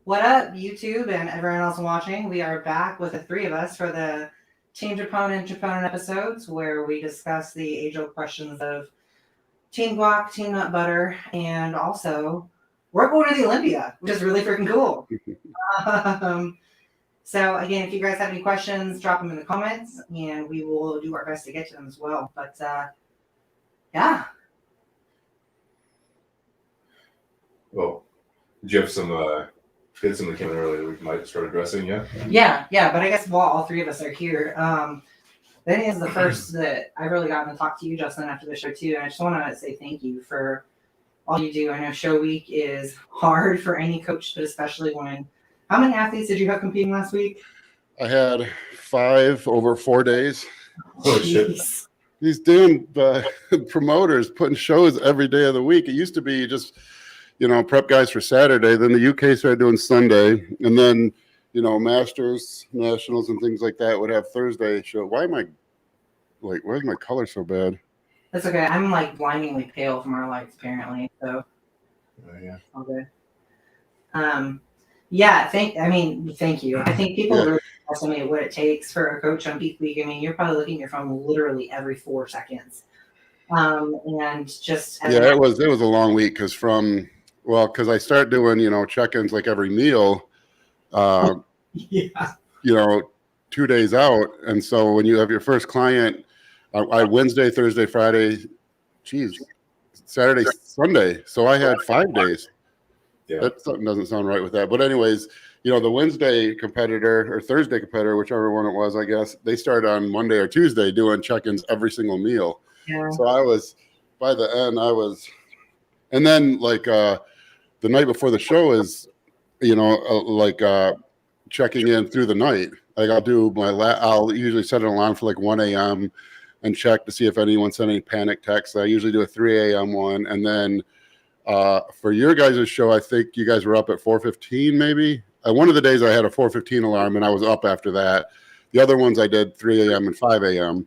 What up, YouTube and everyone else watching? We are back with the three of us for the Team Troponin episodes where we discuss the age-old questions of Team Guac, Team Nut Butter, and also we're going to the Olympia, which is really freaking cool. So again, if you guys have any questions, drop them in the comments, and we will do our best to get to them as well. But yeah. Well, did you have some kids that came in earlier we might start addressing? Yeah. But I guess while all three of us are here, Benny is the first that I really got to talk to you, Justin, after the show too. And I just want to say thank you for all you do. I know show week is hard for any coach, but especially when. How many athletes did you have competing last week? I had 5 over 4 days. Oh shit! He's doing promoters, putting shows every day of the week. It used to be just, prep guys for Saturday. Then the UK started doing Sunday, and then, Masters, Nationals, and things like that would have Thursday show. Why is my color so bad? That's okay. I'm like blindingly pale from our lights, apparently. So. Yeah. All good. Yeah, thank you. I think people really underestimate what it takes for a coach on peak week. I mean, you're probably looking at your phone literally every 4 seconds. And just it was a long week because I start doing check-ins like every meal, 2 days out, and so when you have your first client, I Wednesday, Thursday, Friday, Saturday, Sunday, so I had 5 days. Yeah. That something doesn't sound right with that. But anyways, the Wednesday competitor or Thursday competitor, whichever one it was, I guess, they start on Monday or Tuesday doing check-ins every single meal. Yeah. So by the end, and then like the night before the show is, checking in through the night. Like I'll usually set an alarm for like 1 a.m. and check to see if anyone sent any panic texts. I usually do a 3 a.m. one, and then for your guys' show, I think you guys were up at 4:15 maybe. One of the days I had a 4:15 alarm and I was up after that. The other ones I did 3 a.m. and 5 a.m.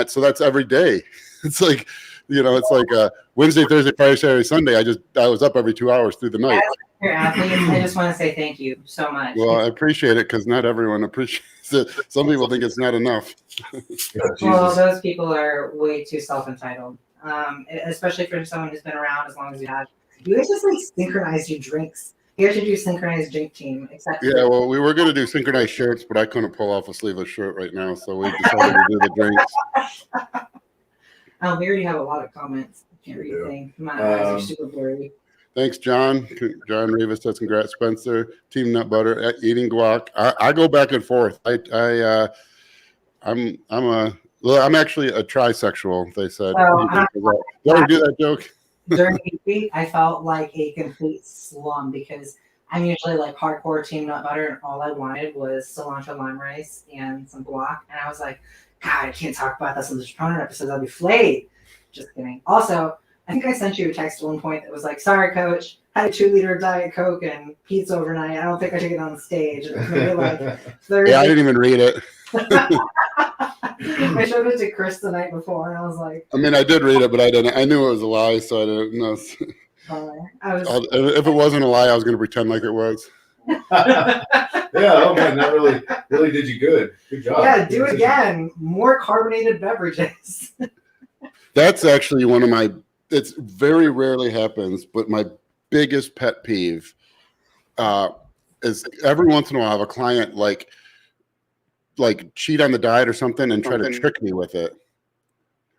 So that's every day. It's like, it's like Wednesday, Thursday, Friday, Saturday, Sunday. I was up every 2 hours through the night. As your athletes, I just want to say thank you so much. Well, I appreciate it because not everyone appreciates it. Some people think it's not enough. Well, those people are way too self-entitled. Especially for someone who's been around as long as you have. You guys just like synchronize your drinks. You guys should do synchronized drink team. Well, we were going to do synchronized shirts, but I couldn't pull off a sleeveless shirt right now, so we decided to do the drinks. We already have a lot of comments. Can't read anything. My eyes are super blurry. Thanks, John. John Rivas says congrats, Spencer. Team Nut Butter at Eating Guac. I go back and forth. I'm actually a trisexual, they said. Did I do that joke? During the week, I felt like a complete slum because I'm usually like hardcore Team Nut Butter, and all I wanted was cilantro lime rice and some guac. And I was like, God, I can't talk about this on the Troponin episode. I'll be flayed. Just kidding. Also, I think I sent you a text at one point that was like, sorry, coach, had a 2-liter Diet Coke and pizza overnight. I don't think I should get on stage. And it was maybe like Thursday. Yeah, I didn't even read it. I showed it to Chris the night before, and I was like... I did read it, but I didn't. I knew it was a lie, so I didn't know. If it wasn't a lie, I was going to pretend like it was. Oh man, that really did you good. Good job. Yeah, do it again. More carbonated beverages. That's actually one of my... It's very rarely happens, but my biggest pet peeve is every once in a while I have a client like cheat on the diet or something and try to trick me with it.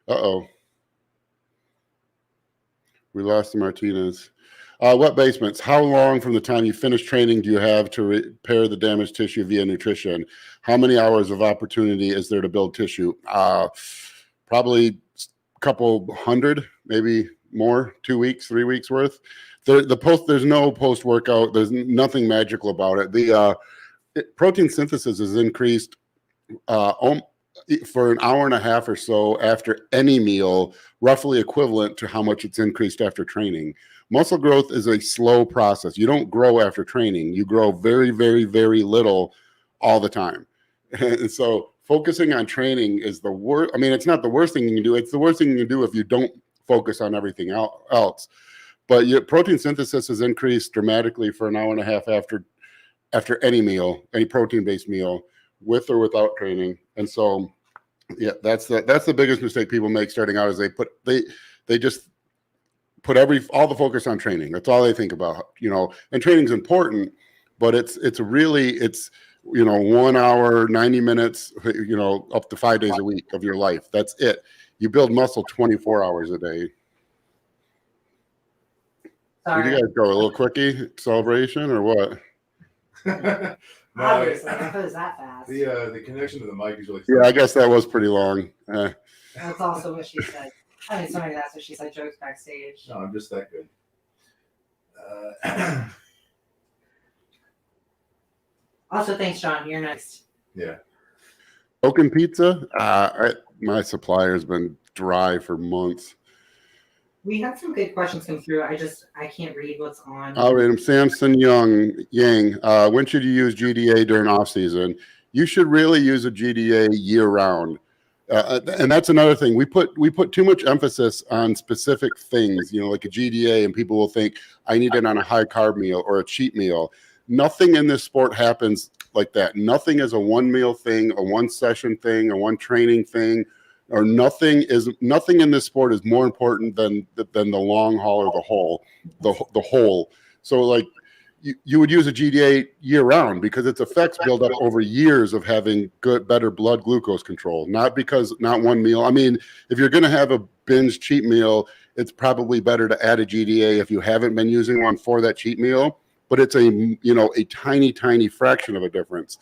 Uh-oh. We lost the Martinez. What basements? How long from the time you finish training do you have to repair the damaged tissue via nutrition? How many hours of opportunity is there to build tissue? Probably a couple hundred, maybe more, 2 weeks, 3 weeks worth. There's no post-workout. There's nothing magical about it. The protein synthesis is increased for an hour and a half or so after any meal, roughly equivalent to how much it's increased after training. Muscle growth is a slow process. You don't grow after training. You grow very, very, very little all the time. And so focusing on training is the worst. It's not the worst thing you can do. It's the worst thing you can do if you don't focus on everything else. but your protein synthesis has increased dramatically for an hour and a half after any meal, any protein-based meal, with or without training. And so, yeah, that's the biggest mistake people make starting out, is they just put all the focus on training. That's all they think about, and training's important, but it's 1 hour, 90 minutes, up to 5 days a week of your life. That's it. You build muscle 24 hours a day. Sorry. Did you guys go a little quickie celebration or what? No, Obviously, I thought it was that fast. the connection to the mic is really. Yeah, I guess that was pretty long. That's also what she said. I mean, sorry, that's what she said. Jokes backstage. No, I'm just that good. Also, thanks, John. You're next. Yeah. Broken pizza. My supplier's been dry for months. We had some good questions come through. I can't read what's on. I'll read them. Samson Yang. When should you use GDA during off season? You should really use a GDA year round. And that's another thing. We put too much emphasis on specific things, like a GDA, and people will think I need it on a high carb meal or a cheat meal. Nothing in this sport happens like that. Nothing is a one meal thing, a one session thing, a one training thing, or nothing in this sport is more important than the long haul or the whole. So like you would use a GDA year round because its effects build up over years of having better blood glucose control, not one meal. I mean, if you're going to have a binge cheat meal, it's probably better to add a GDA if you haven't been using one for that cheat meal, but it's a tiny fraction of a difference.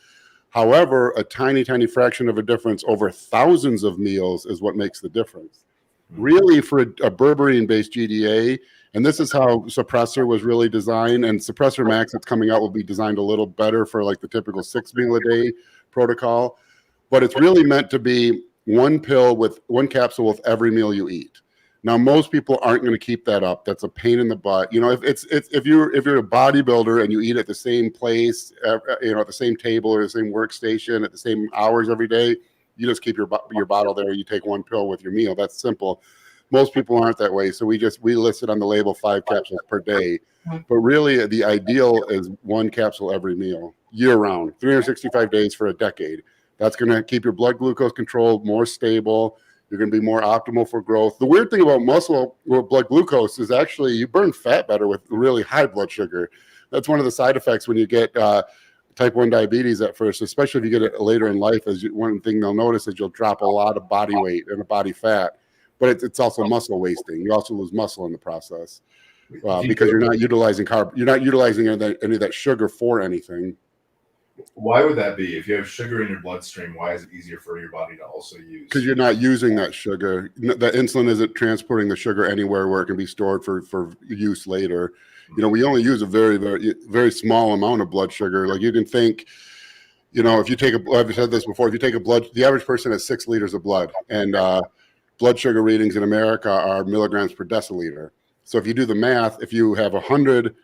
However, a tiny fraction of a difference over thousands of meals is what makes the difference. Really, for a berberine-based GDA, and this is how Suppressor was really designed, and Suppressor Max that's coming out will be designed a little better for like the typical 6 meal a day protocol, but it's really meant to be one capsule with every meal you eat. Now, most people aren't going to keep that up. That's a pain in the butt. If you're a bodybuilder and you eat at the same place, at the same table or the same workstation at the same hours every day, you just keep your bottle there. You take one pill with your meal. That's simple. Most people aren't that way. So we listed on the label 5 capsules per day. But really, the ideal is one capsule every meal, year round, 365 days for a decade. That's going to keep your blood glucose controlled, more stable. You're going to be more optimal for growth. The weird thing about muscle with blood glucose is actually you burn fat better with really high blood sugar. That's one of the side effects when you get type 1 diabetes at first, especially if you get it later in life. One thing they'll notice is you'll drop a lot of body weight and body fat, but it's also muscle wasting. You also lose muscle in the process because you're not utilizing any of that sugar for anything. Why would that be? If you have sugar in your bloodstream, why is it easier for your body to also use? Because you're not using that sugar. The insulin isn't transporting the sugar anywhere where it can be stored for use later. We only use a very, very, very small amount of blood sugar. Like you can think, if you take I've said this before, if you take the average person has 6 liters of blood, and blood sugar readings in America are milligrams per deciliter. So if you do the math, if you have 100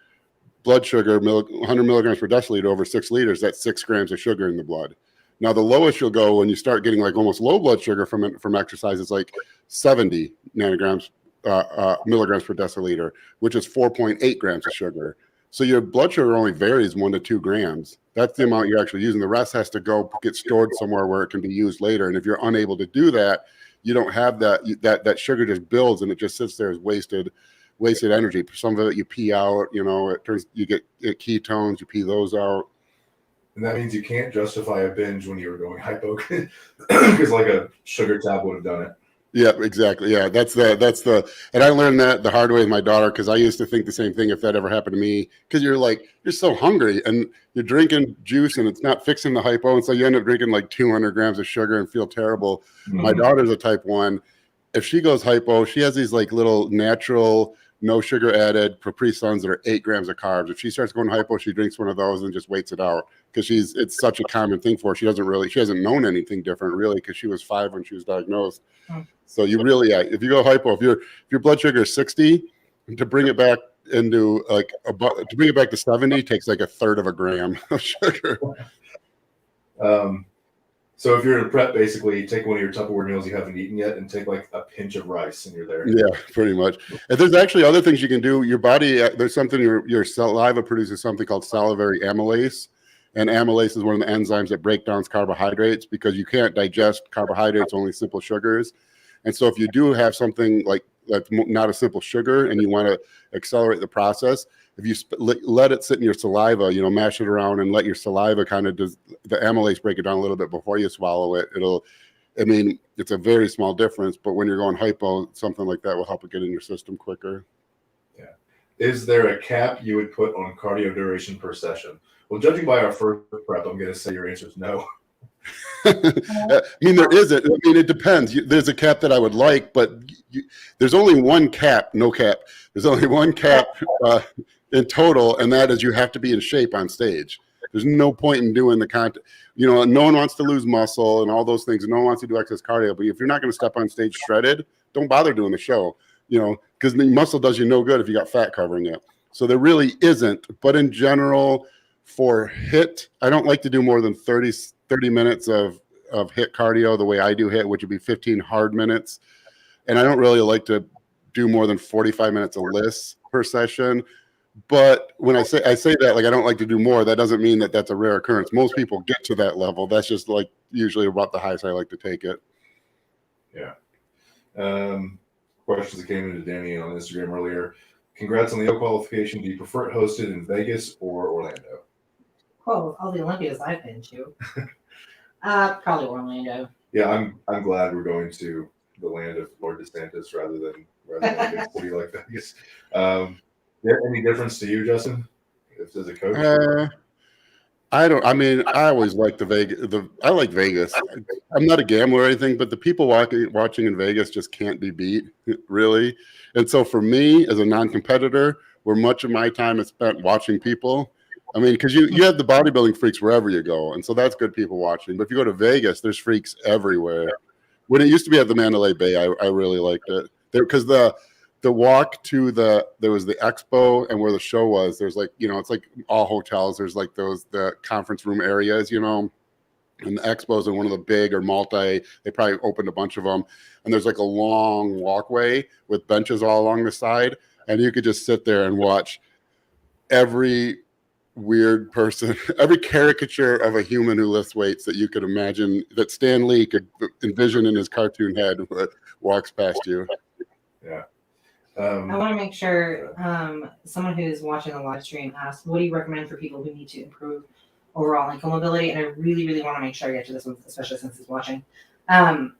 blood sugar, 100 milligrams per deciliter over 6 liters, that's 6 grams of sugar in the blood. Now, the lowest you'll go when you start getting like almost low blood sugar from exercise is like 70 milligrams per deciliter, which is 4.8 grams of sugar. So your blood sugar only varies 1 to 2 grams. That's the amount you're actually using. The rest has to go get stored somewhere where it can be used later. And if you're unable to do that, you don't have that sugar just builds and it just sits there as wasted energy. Some of it you pee out, you get ketones, you pee those out. And that means you can't justify a binge when you were going hypo because like a sugar tab would have done it. Yeah, exactly. Yeah, that's the, and I learned that the hard way with my daughter because I used to think the same thing if that ever happened to me. Because you're so hungry and you're drinking juice and it's not fixing the hypo, and so you end up drinking like 200 grams of sugar and feel terrible. Mm-hmm. My daughter's a type 1. If she goes hypo, she has these like little natural, no sugar added Capri Suns that are 8 grams of carbs. If she starts going hypo, she drinks one of those and just waits it out because it's such a common thing for her. She hasn't known anything different really because she was 5 when she was diagnosed. So you really, if you go hypo, if your blood sugar is 60, to bring it back into to bring it back to 70 takes like 1/3 of a gram of sugar. So if you're in prep, basically take one of your Tupperware meals you haven't eaten yet and take like a pinch of rice and you're there. Yeah, pretty much. And there's actually other things you can do. Your body, there's something, your saliva produces something called salivary amylase. And amylase is one of the enzymes that break down carbohydrates because you can't digest carbohydrates, only simple sugars. And so if you do have something like that's not a simple sugar and you want to accelerate the process, if you let it sit in your saliva, mash it around and let your saliva kind of does the amylase break it down a little bit before you swallow it. It's a very small difference, but when you're going hypo, something like that will help it get in your system quicker. Yeah. Is there a cap you would put on cardio duration per session? Well, judging by our first prep, I'm going to say your answer is no. There isn't. It depends. There's a cap that I would like, but there's only one cap, no cap. There's only one cap in total, and that is you have to be in shape on stage. There's no point in doing the content. No one wants to lose muscle and all those things. No one wants to do excess cardio. But if you're not going to step on stage shredded, don't bother doing the show, because the muscle does you no good if you got fat covering it. So there really isn't. But in general, for HIIT, I don't like to do more than 30 minutes of HIIT cardio the way I do HIIT, which would be 15 hard minutes. And I don't really like to do more than 45 minutes of LISS per session. But when I say that, like, I don't like to do more, that doesn't mean that that's a rare occurrence. Most people get to that level. That's just like usually about the highest I like to take it. Yeah. Questions that came into Danny on Instagram earlier. Congrats on the O qualification. Do you prefer it hosted in Vegas or Orlando? Oh, all the Olympias I've been to. Probably Orlando. Yeah, I'm glad we're going to the land of Lord DeSantis rather than a big city like Vegas. Any difference to you, Justin, as a coach? I always like I like Vegas. I'm not a gambler or anything, but the people watching in Vegas just can't be beat, really. And so for me, as a non-competitor, where much of my time is spent watching people, because you have the bodybuilding freaks wherever you go, and so that's good people watching. But if you go to Vegas, there's freaks everywhere. When it used to be at the Mandalay Bay, I really liked it there because the walk to there was the expo and where the show was, there's like, it's like all hotels. There's like the conference room areas, and the expos in one of the big or they probably opened a bunch of them. And there's like a long walkway with benches all along the side. And you could just sit there and watch every weird person, every caricature of a human who lifts weights that you could imagine that Stan Lee could envision in his cartoon head walks past you. Yeah. I want to make sure someone who's watching the live stream asked, what do you recommend for people who need to improve overall ankle mobility? And I really, really want to make sure I get to this one, especially since he's watching. And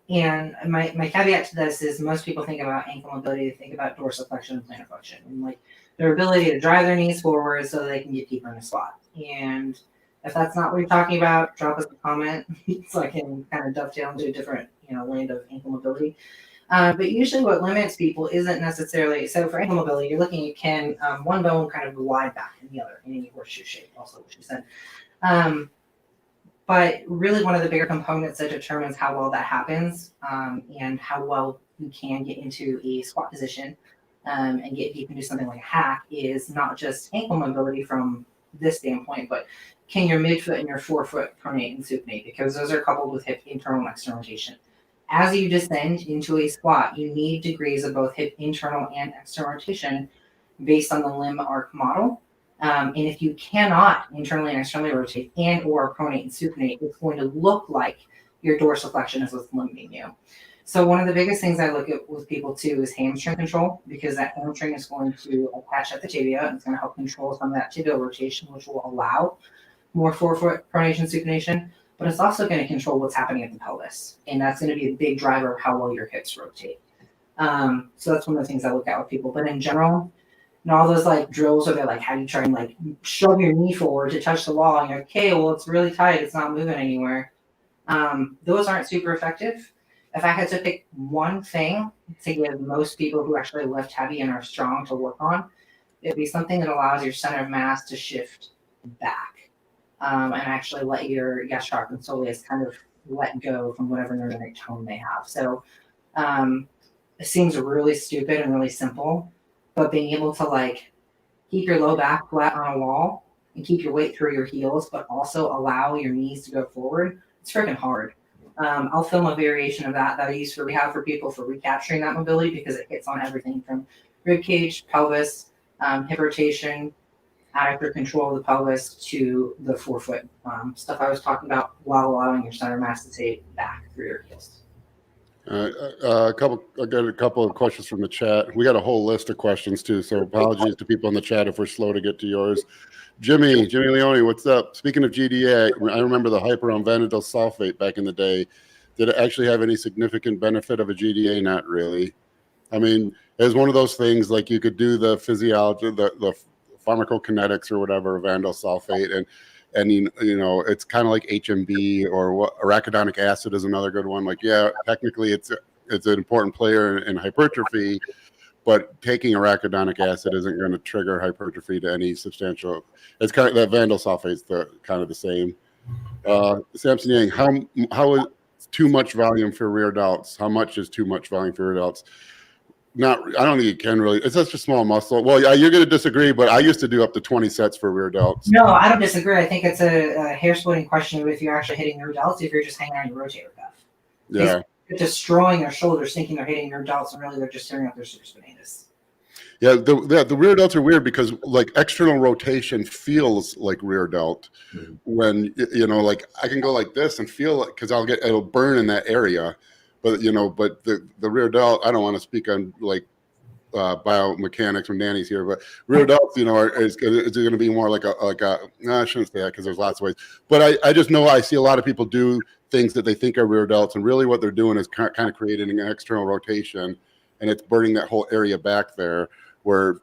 my caveat to this is most people think about ankle mobility, they think about dorsiflexion and plantar flexion, and like their ability to drive their knees forward so they can get deeper in a squat. And if that's not what you're talking about, drop us a comment so I can kind of dovetail into a different land of ankle mobility. But usually what limits people isn't necessarily, so for ankle mobility, you're looking at can one bone kind of glide back in the other in any horseshoe shape, also what you said. But really one of the bigger components that determines how well that happens and how well you can get into a squat position and get deep into something like a hack is not just ankle mobility from this standpoint, but can your midfoot and your forefoot pronate and supinate, because those are coupled with hip internal and external rotation. As you descend into a squat, you need degrees of both hip internal and external rotation based on the limb arc model. And if you cannot internally and externally rotate and or pronate and supinate, it's going to look like your dorsiflexion is what's limiting you. So one of the biggest things I look at with people too is hamstring control, because that hamstring is going to attach at the tibia and it's going to help control some of that tibial rotation, which will allow more forefoot pronation supination. But it's also going to control what's happening at the pelvis. And that's going to be a big driver of how well your hips rotate. So that's one of the things I look at with people. But in general, all those like drills where they're like, how do you try and like shove your knee forward to touch the wall? And you're like, okay, well, it's really tight. It's not moving anywhere. Those aren't super effective. If I had to pick one thing to give most people who actually lift heavy and are strong to work on, it'd be something that allows your center of mass to shift back. And actually let your gastroc and soleus kind of let go from whatever neurotic tone they have. So it seems really stupid and really simple, but being able to like keep your low back flat on a wall and keep your weight through your heels, but also allow your knees to go forward, it's freaking hard. I'll film a variation of that I use for rehab for people for recapturing that mobility, because it hits on everything from rib cage, pelvis, hip rotation, adductor control of the pelvis, to the forefoot stuff I was talking about, while allowing your center mass to take back through your heels. I got a couple of questions from the chat. We got a whole list of questions too, so apologies to people in the chat if we're slow to get to yours. Jimmy Leone, what's up? Speaking of GDA, I remember the hype around vanadil sulfate back in the day. Did it actually have any significant benefit of a GDA? Not really. I mean, it was one of those things, like you could do the physiology, the pharmacokinetics or whatever of vanadil sulfate, and you know, it's kind of like HMB, or what, arachidonic acid is another good one. Like, yeah, technically it's an important player in hypertrophy, but taking arachidonic acid isn't going to trigger hypertrophy to any substantial. It's kind of that vanadil sulfate is kind of the same. Samson Yang, how is too much volume for rear delts? How much is too much volume for rear delts? I don't think you can really. It's such a small muscle. Well, yeah, you're going to disagree, but I used to do up to 20 sets for rear delts. No, I don't disagree. I think it's a hair splitting question if you're actually hitting your delts, if you're just hanging on your rotator cuff. Yeah. They're destroying their shoulders, thinking they're hitting their delts, and really they're just tearing up their supraspinatus. Yeah, the rear delts are weird because like external rotation feels like rear delt when, you know, like I can go like this and feel it because it'll burn in that area. But, you know, but the rear delt, I don't want to speak on like biomechanics when Danny's here, but rear delts, you know, is going to be more like no, I shouldn't say that because there's lots of ways. But I just know I see a lot of people do things that they think are rear delts, and really what they're doing is kind of creating an external rotation, and it's burning that whole area back there where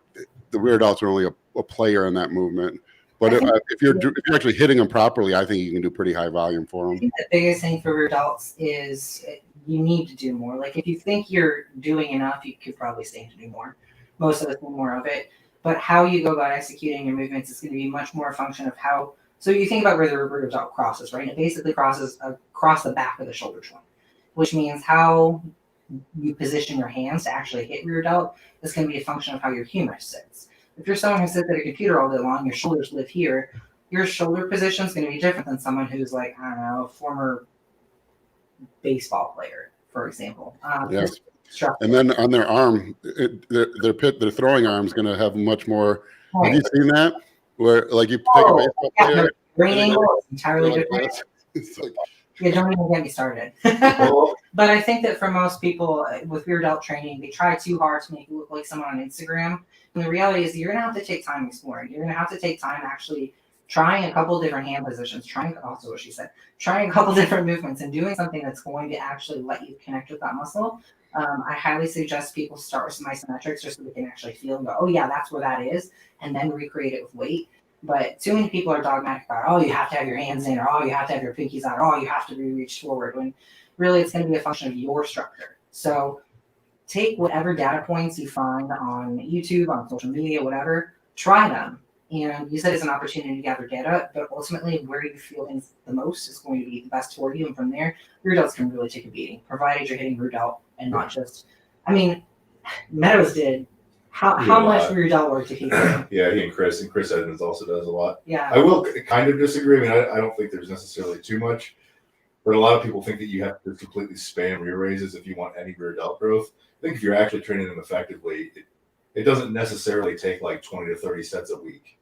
the rear delts are only a player in that movement. But if you're actually hitting them properly, I think you can do pretty high volume for them. I think the biggest thing for rear delts is you need to do more. Like if you think you're doing enough, you could probably stand to do more. Most of us do more of it. But how you go about executing your movements is going to be much more a function of how. So you think about where the rear delt crosses, right? And it basically crosses across the back of the shoulder joint, which means how you position your hands to actually hit rear delt is going to be a function of how your humerus sits. If you're someone who sits at a computer all day long, your shoulders live here, your shoulder position is going to be different than someone who's like, I don't know, a former baseball player, for example. Yes. And then on their arm, their throwing arm is going to have much more. Right. Have you seen that? Where like you take a baseball player, brain angle is entirely different. It's like, yeah, don't even get me started. But I think that for most people with rear delt training, they try too hard to make it look like someone on Instagram. And the reality is you're going to have to take time exploring. You're going to have to take time actually trying a couple different hand positions, trying a couple different movements, and doing something that's going to actually let you connect with that muscle. I highly suggest people start with some isometrics just so they can actually feel and go, oh yeah, that's where that is, and then recreate it with weight. But too many people are dogmatic about, oh, you have to have your hands in, or oh, you have to have your pinkies out, or oh, you have to be reached forward, when really it's going to be a function of your structure. So take whatever data points you find on YouTube, on social media, whatever, try them. And use it as an opportunity to gather data, but ultimately where you feel things the most is going to be the best for you. And from there, rear delts can really take a beating, provided you're hitting rear delt and not just, I mean, Meadows did. How much rear delt work did he do? Yeah, he and Chris Edmonds also does a lot. Yeah. I will kind of disagree. I mean, I don't think there's necessarily too much, but a lot of people think that you have to completely spam rear raises if you want any rear delt growth. I think if you're actually training them effectively, it doesn't necessarily take like 20 to 30 sets a week.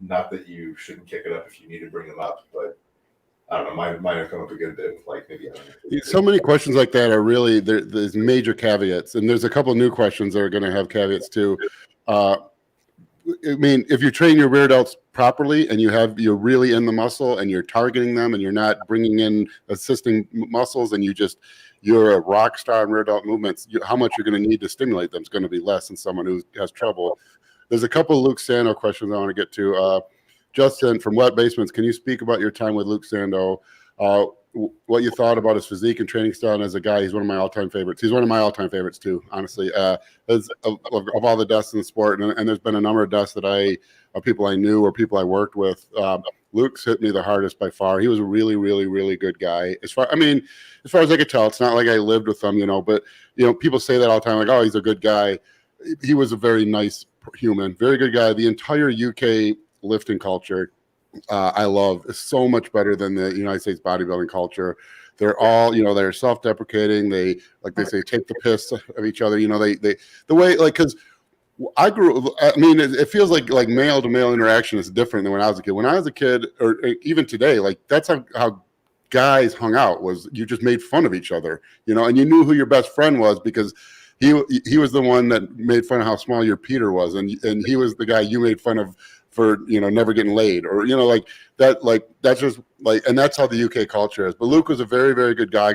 Not that you shouldn't kick it up if you need to bring them up, but I don't know. Mine have come up a good bit with like maybe. I don't know. So many questions like that are really there's major caveats, and there's a couple of new questions that are going to have caveats too. I mean, if you train your rear delts properly and you're really in the muscle and you're targeting them and you're not bringing in assisting muscles and you're a rock star in rear delt movements, how much you're going to need to stimulate them is going to be less than someone who has trouble. There's a couple of Luke Sandow questions I want to get to. Justin from Wet Basements, can you speak about your time with Luke Sandow? What you thought about his physique and training style? And as a guy, he's one of my all-time favorites. He's one of my all-time favorites too, honestly. Of all the deaths in the sport, and there's been a number of deaths of people I knew or people I worked with. Luke's hit me the hardest by far. He was a really, really, really good guy. As far as I could tell, it's not like I lived with him, but people say that all the time, like, oh, he's a good guy. He was a very nice human, very good guy. The entire UK lifting culture I love. It's so much better than the United States bodybuilding culture. They're all, they're self-deprecating. They, like they say, take the piss of each other. The way, like, because I mean, it feels like male to male interaction is different than when I was a kid. When I was a kid, or even today, like that's how guys hung out, was you just made fun of each other, and you knew who your best friend was because he was the one that made fun of how small your Peter was, and he was the guy you made fun of for never getting laid, or like that, like that's just like, and that's how the UK culture is. But Luke was a very, very good guy.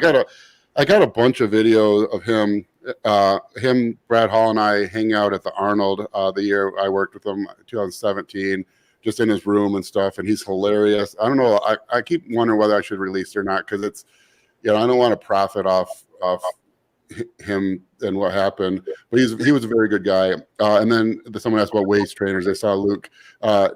I got a bunch of video of him, Brad Hall and I hang out at the Arnold the year I worked with him, 2017, just in his room and stuff. And he's hilarious. I don't know. I keep wondering whether I should release it or not, because it's, I don't want to profit off him and what happened. But he was a very good guy. And then someone asked about waist trainers. I saw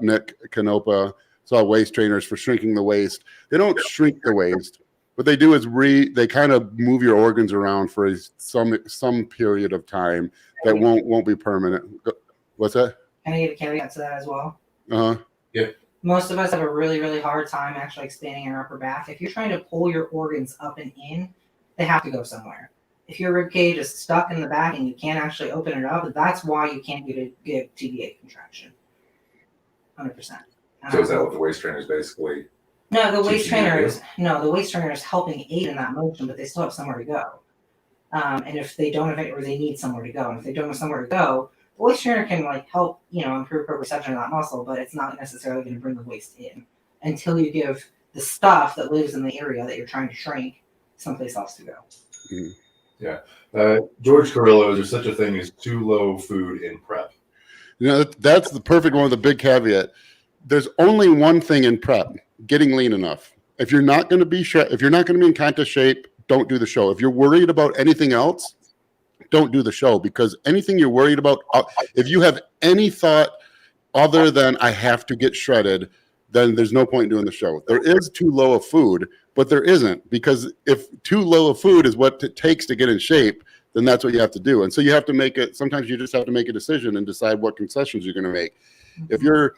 Nick Canopa saw waist trainers for shrinking the waist. They don't shrink the waist. What they do is they kind of move your organs around for some period of time that won't be permanent. What's that? Can I give a caveat to that as well? Yeah. Most of us have a really, really hard time actually expanding our upper back. If you're trying to pull your organs up and in, they have to go somewhere. If your rib cage is stuck in the back and you can't actually open it up, that's why you can't get a TVA contraction. 100%. So is that what the waist trainers basically? No, the waist trainer is helping aid in that motion, but they still have somewhere to go. And if they don't have it, or they need somewhere to go, and if they don't have somewhere to go, the waist trainer can help improve proprioception of that muscle, but it's not necessarily going to bring the waist in until you give the stuff that lives in the area that you're trying to shrink someplace else to go. Mm. Yeah. George Carrillo, is there such a thing as too low food in prep? That's the perfect one with a big caveat. There's only one thing in prep: getting lean enough. If you're not going to be in contest shape, don't do the show. If you're worried about anything else, don't do the show, because anything you're worried about, if you have any thought other than I have to get shredded, then there's no point in doing the show. There is too low of food, but there isn't, because if too low of food is what it takes to get in shape, then that's what you have to do. And so you have to make it. Sometimes you just have to make a decision and decide what concessions you're going to make. If you're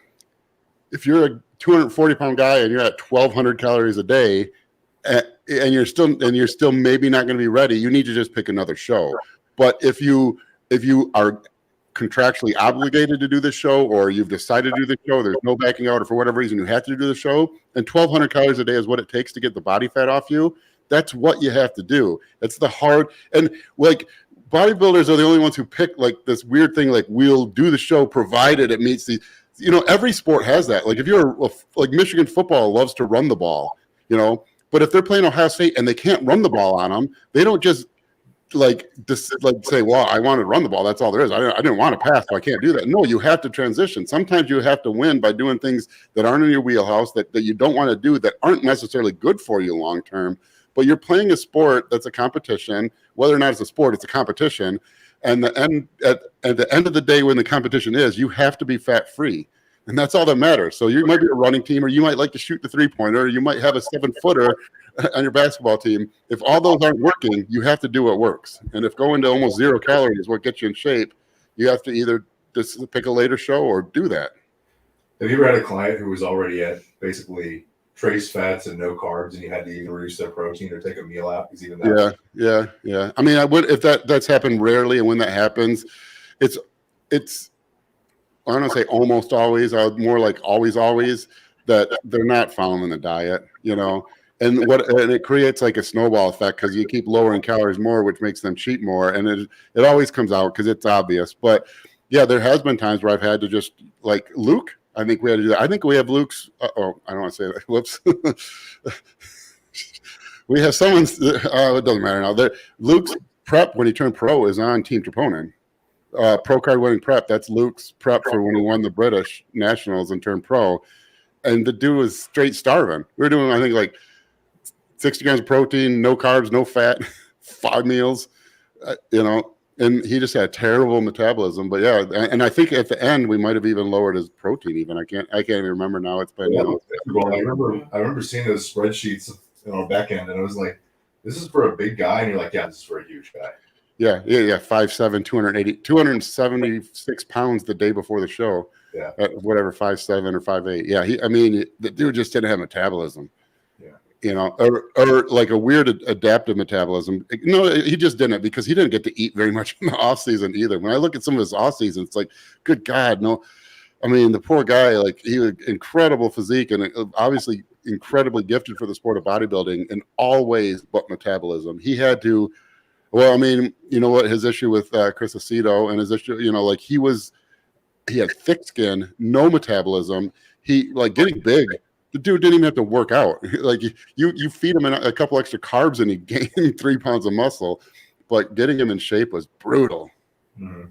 a 240-pound guy and you're at 1,200 calories a day, and you're still maybe not going to be ready, you need to just pick another show. But if you are contractually obligated to do the show, or you've decided to do the show, there's no backing out, or for whatever reason you have to do the show, and 1,200 calories a day is what it takes to get the body fat off you, that's what you have to do. It's the hard, and bodybuilders are the only ones who pick this weird thing, we'll do the show provided it meets the, every sport has that. If you're Michigan football loves to run the ball, but if they're playing Ohio State and they can't run the ball on them, they don't just say, well, I want to run the ball. That's all there is. I didn't want to pass, so I can't do that. No, you have to transition. Sometimes you have to win by doing things that aren't in your wheelhouse, that you don't want to do, that aren't necessarily good for you long term. But you're playing a sport that's a competition. Whether or not it's a sport, it's a competition. And at the end of the day, when the competition is, you have to be fat free. And that's all that matters. So you might be a running team, or you might like to shoot the 3-pointer, or you might have a 7-footer on your basketball team. If all those aren't working, you have to do what works. And if going to almost 0 calories is what gets you in shape, you have to either just pick a later show or do that. Have you ever had a client who was already at basically trace fats and no carbs, and you had to either reduce their protein or take a meal out? Because even that. Yeah. I mean, I would, if that's happened rarely, and when that happens, it's I don't want to say almost always, I would more like always, that they're not following the diet, and it creates a snowball effect, because you keep lowering calories more, which makes them cheat more, and it always comes out because it's obvious. But yeah, there has been times where I've had to just, Luke, I think we had to do that. I think we have Luke's. I don't want to say that. Whoops. We have someone's. It doesn't matter now. Luke's prep when he turned pro is on Team Troponin. Pro card winning prep. That's Luke's prep for when he won the British Nationals and turned pro. And the dude was straight starving. We were doing, I think, 60 grams of protein, no carbs, no fat, 5 meals, and he just had terrible metabolism. But yeah, and I think at the end we might have even lowered his protein. Even I can't even remember now. It's been. Well, I remember seeing those spreadsheets on our back end, and I was like, "This is for a big guy," and you're like, "Yeah, this is for a huge guy." Yeah. 5'7", 276 pounds the day before the show. Yeah. At whatever, 5'7" or 5'8". Yeah. The dude just didn't have metabolism. Yeah. You know, or like a weird adaptive metabolism. No, he just didn't, because he didn't get to eat very much in the off season either. When I look at some of his off season, it's like, good God, no. I mean, the poor guy, like, he was incredible physique and obviously incredibly gifted for the sport of bodybuilding in all ways but metabolism. He had to, well, I mean, you know what, his issue with Chris Aceto and his issue, you know, like he had thick skin, no metabolism. He, like, getting big, the dude didn't even have to work out. Like, you feed him a couple extra carbs and he gained 3 pounds of muscle, but getting him in shape was brutal. Mm-hmm.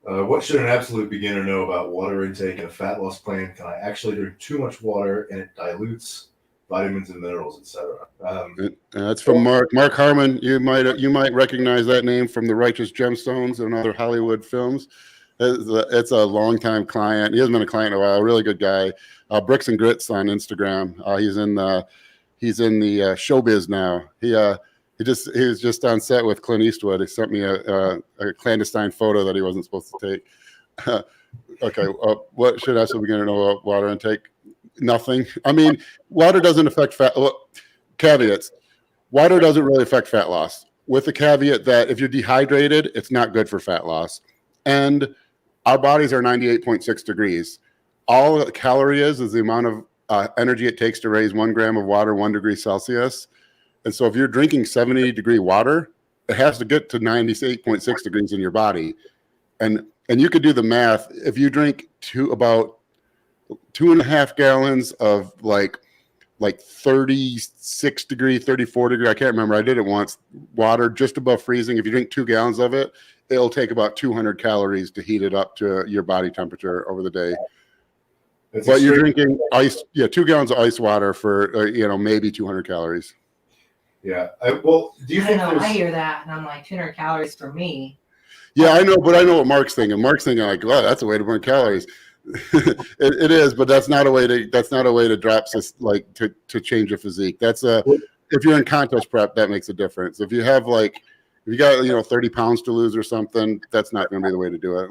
What should an absolute beginner know about water intake and a fat loss plan? Can I actually drink too much water and it dilutes vitamins and minerals, etc.? That's from Mark Harmon. You might recognize that name from The Righteous Gemstones and other Hollywood films. It's a longtime client. He hasn't been a client in a while. A really good guy. Bricks and Grits on Instagram. He's in the showbiz now. He was just on set with Clint Eastwood. He sent me a clandestine photo that he wasn't supposed to take. Okay, what should I begin to know about water intake? Nothing. I mean, water doesn't affect fat. Well, caveats. Water doesn't really affect fat loss, with the caveat that if you're dehydrated, it's not good for fat loss. And our bodies are 98.6 degrees. All a calorie is the amount of energy it takes to raise 1 gram of water 1 degree Celsius. And so if you're drinking 70-degree water, it has to get to 98.6 degrees in your body. And you could do the math. If you drink about 2.5 gallons of like 36 degree, 34 degree, I can't remember. I did it once. Water just above freezing. If you drink 2 gallons of it, it'll take about 200 calories to heat it up to your body temperature over the day. But you're drinking 2 gallons of ice water for maybe 200 calories. Yeah. Do you think? I hear that, and I'm like, 200 calories for me. Yeah, I know, but I know what Mark's thinking. Mark's thinking like, "Well, that's a way to burn calories." it is, but that's not a way to drop to change your physique. If you're in contest prep, that makes a difference. If you have if you got 30 pounds to lose or something, that's not going to be the way to do it.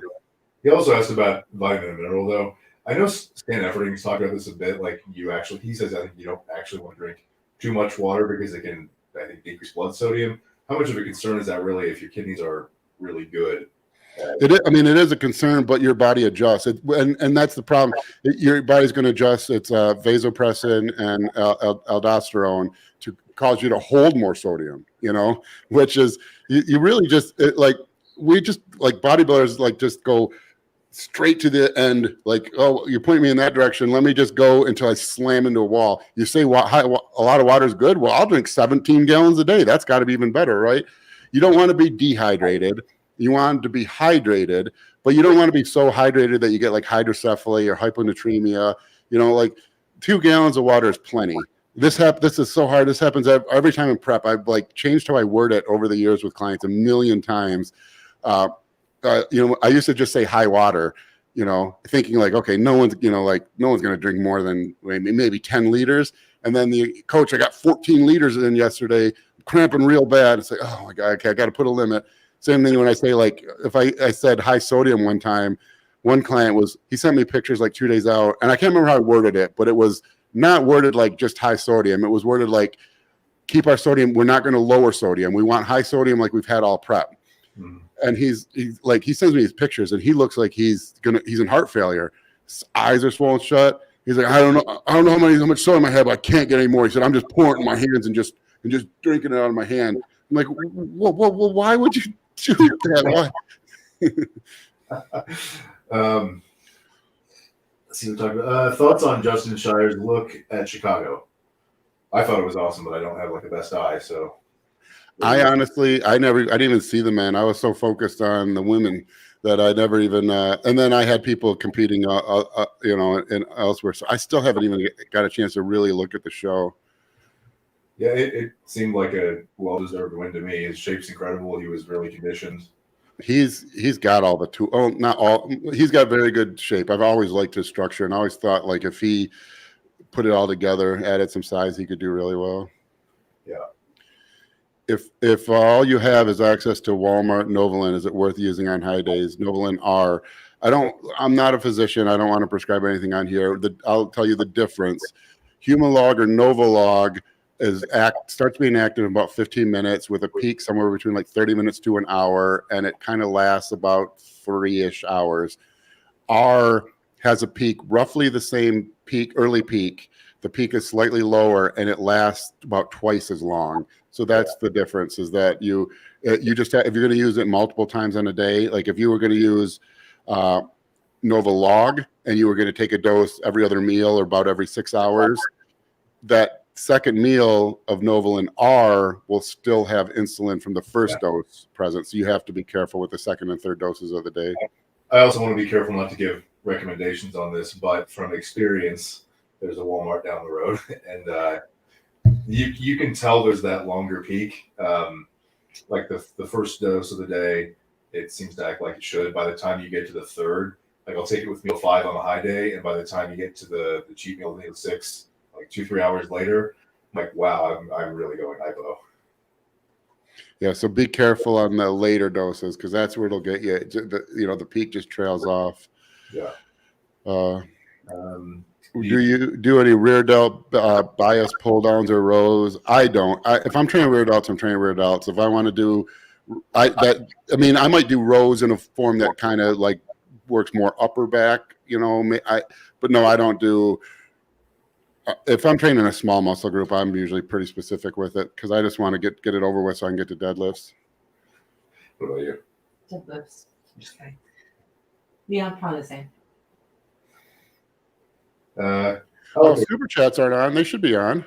He also asked about vitamin and mineral, though. I know Stan Efferding's talked about this a bit. Like, he says, I think you don't actually want to drink too much water because it can, I think, decrease blood sodium. How much of a concern is that really if your kidneys are really good? It is a concern, but your body adjusts. And that's the problem. Your body's going to adjust its vasopressin and aldosterone to cause you to hold more sodium, which is, you really just, bodybuilders, just go straight to the end, oh, you're pointing me in that direction. Let me just go until I slam into a wall. You say a lot of water is good. Well, I'll drink 17 gallons a day. That's got to be even better, right? You don't want to be dehydrated. You want to be hydrated, but you don't want to be so hydrated that you get hydrocephaly or hyponatremia. 2 gallons of water is plenty. This is so hard. This happens every time in prep. I've changed how I word it over the years with clients a million times. I used to just say high water, thinking okay, no one's going to drink more than maybe 10 liters. And then the coach, I got 14 liters in yesterday, cramping real bad. It's oh my God, okay, I got to put a limit. Same thing when I say if I said high sodium one time, one client he sent me pictures 2 days out, and I can't remember how I worded it, but it was not worded just high sodium. It was worded keep our sodium. We're not going to lower sodium. We want high sodium like we've had all prep. Mm-hmm. And he sends me his pictures, and he looks like he's in heart failure. His eyes are swollen shut. He's like, I don't know how much sodium I have, but I can't get any more. He said, I'm just pouring it in my hands and just drinking it out of my hand. I'm like, well, why would you do that? Let's see what we're talking about. Thoughts on Justin Shire's look at Chicago? I thought it was awesome, but I don't have the best eye, so. I didn't even see the man. I was so focused on the women that I never even, and then I had people competing, and elsewhere. So I still haven't even got a chance to really look at the show. Yeah, it seemed like a well-deserved win to me. His shape's incredible. He was really conditioned. He's got all the tools. Oh, not all. He's got very good shape. I've always liked his structure, and I always thought if he put it all together, added some size, he could do really well. Yeah. if all you have is access to Walmart Novolin, is it worth using on high days? Novolin R. I'm not a physician. I don't want to prescribe anything on here. I'll tell you the difference. Humalog or Novolog starts being active in about 15 minutes with a peak somewhere between like 30 minutes to an hour, and it kind of lasts about 3-ish hours. R has a peak, roughly the same peak, early peak. The peak is slightly lower, and it lasts about twice as long. So that's the difference, is that you just if you're going to use it multiple times in a day, like if you were going to use Novolog and you were going to take a dose every other meal or about every 6 hours, that second meal of Novolin R will still have insulin from the first dose present. So you have to be careful with the second and third doses of the day. I also want to be careful not to give recommendations on this, but from experience, there's a Walmart down the road, and you can tell there's that longer peak. Like the first dose of the day, it seems to act like it should. By the time you get to the third, like I'll take it with meal 5 on a high day, and by the time you get to the cheat meal 6, like 2-3 hours later, I'm like, wow, I'm really going hypo. Yeah, so be careful on the later doses, because that's where it'll get you. The peak just trails off. Yeah. Do you do any rear delt bias pull downs or rows? I don't. If I'm training rear delts, I'm training rear delts. If I want to do, I might do rows in a form that kind of like works more upper back. But no, I don't do. If I'm training a small muscle group, I'm usually pretty specific with it, because I just want to get it over with so I can get to deadlifts. What about you? Deadlifts. Just kidding. Yeah, probably the same. Super chats aren't on. They should be on.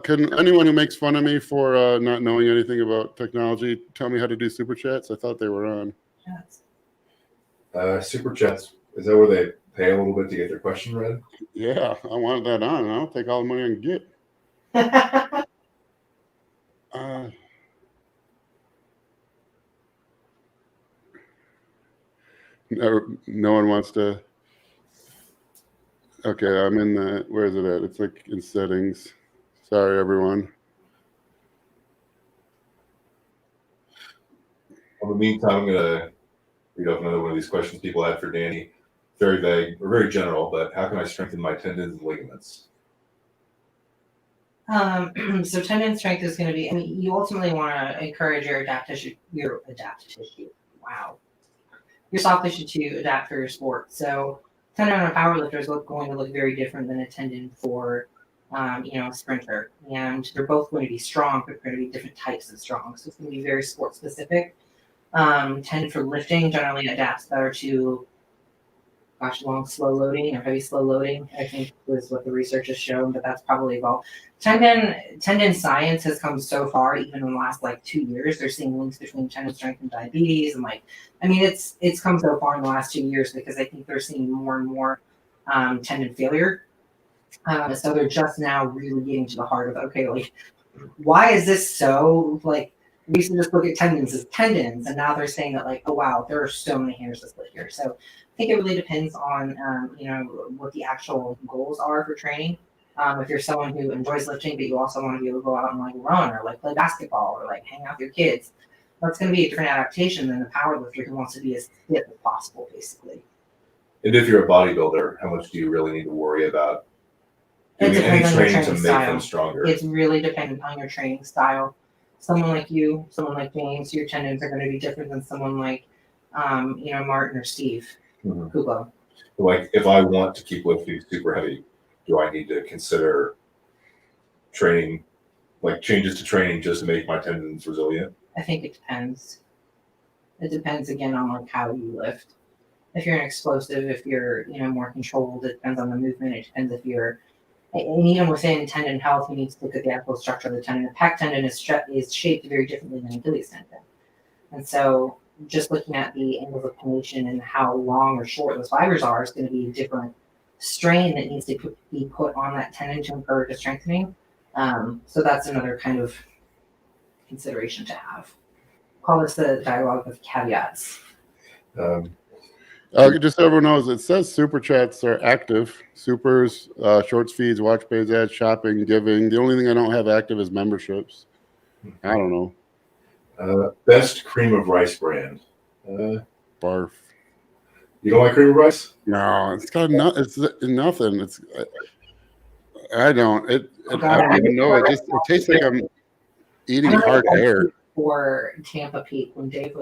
Can anyone who makes fun of me for not knowing anything about technology tell me how to do super chats? I thought they were on. Super chats, is that where they pay a little bit to get their question read? Yeah, I wanted that on. I'll take all the money I can get. No one wants to. Okay, I'm in the. Where is it at? It's like in settings. Sorry, everyone. In the meantime, I'm going to read off another one of these questions people had for Danny. Very vague or very general, but how can I strengthen my tendons and ligaments? So tendon strength is going to be, you ultimately want to encourage your soft tissue to adapt for your sport. So tendon on a powerlifter is going to look very different than a tendon for, a sprinter. And they're both going to be strong, but they're going to be different types of strong. So it's going to be very sport specific. Tendon for lifting generally adapts better to long slow loading or heavy slow loading, I think was what the research has shown, but that's probably evolved. Tendon science has come so far, even in the last 2 years. They're seeing links between tendon strength and diabetes, and it's come so far in the last 2 years, because I think they're seeing more and more tendon failure. So they're just now really getting to the heart of, okay, why is this so? We used to just look at tendons as tendons, and now they're saying that oh wow, there are so many hairs to split here. So I think it really depends on what the actual goals are for training. If you're someone who enjoys lifting, but you also want to be able to go out and run or play basketball or hang out with your kids, that's going to be a different adaptation than the powerlifter who wants to be as fit as possible, basically. And if you're a bodybuilder, how much do you really need to worry about doing any training to make them stronger? It's really dependent on your training style. Someone like you, someone like James, your tendons are going to be different than someone like, Martin or Steve. Kubo. If I want to keep lifting super heavy, do I need to consider training, changes to training just to make my tendons resilient? I think it depends. It depends again on how you lift. If you're an explosive, if you're more controlled, it depends on the movement. It depends if you're, and even within tendon health, you need to look at the actual structure of the tendon. The pec tendon is shaped very differently than Achilles tendon, and so just looking at the angles of pronation and how long or short those fibers are is going to be a different strain that needs to be put on that tendon to encourage a strengthening. So that's another kind of consideration to have. Call this the dialogue of caveats. Just so everyone knows, it says super chats are active. Supers, shorts feeds, watch pays, ads, shopping, giving. The only thing I don't have active is memberships. I don't know. Best cream of rice brand. Barf. You don't like cream of rice? No, it's got it's nothing. I don't. I don't even know. It tastes like I'm eating hard air. For Tampa Peak when Dave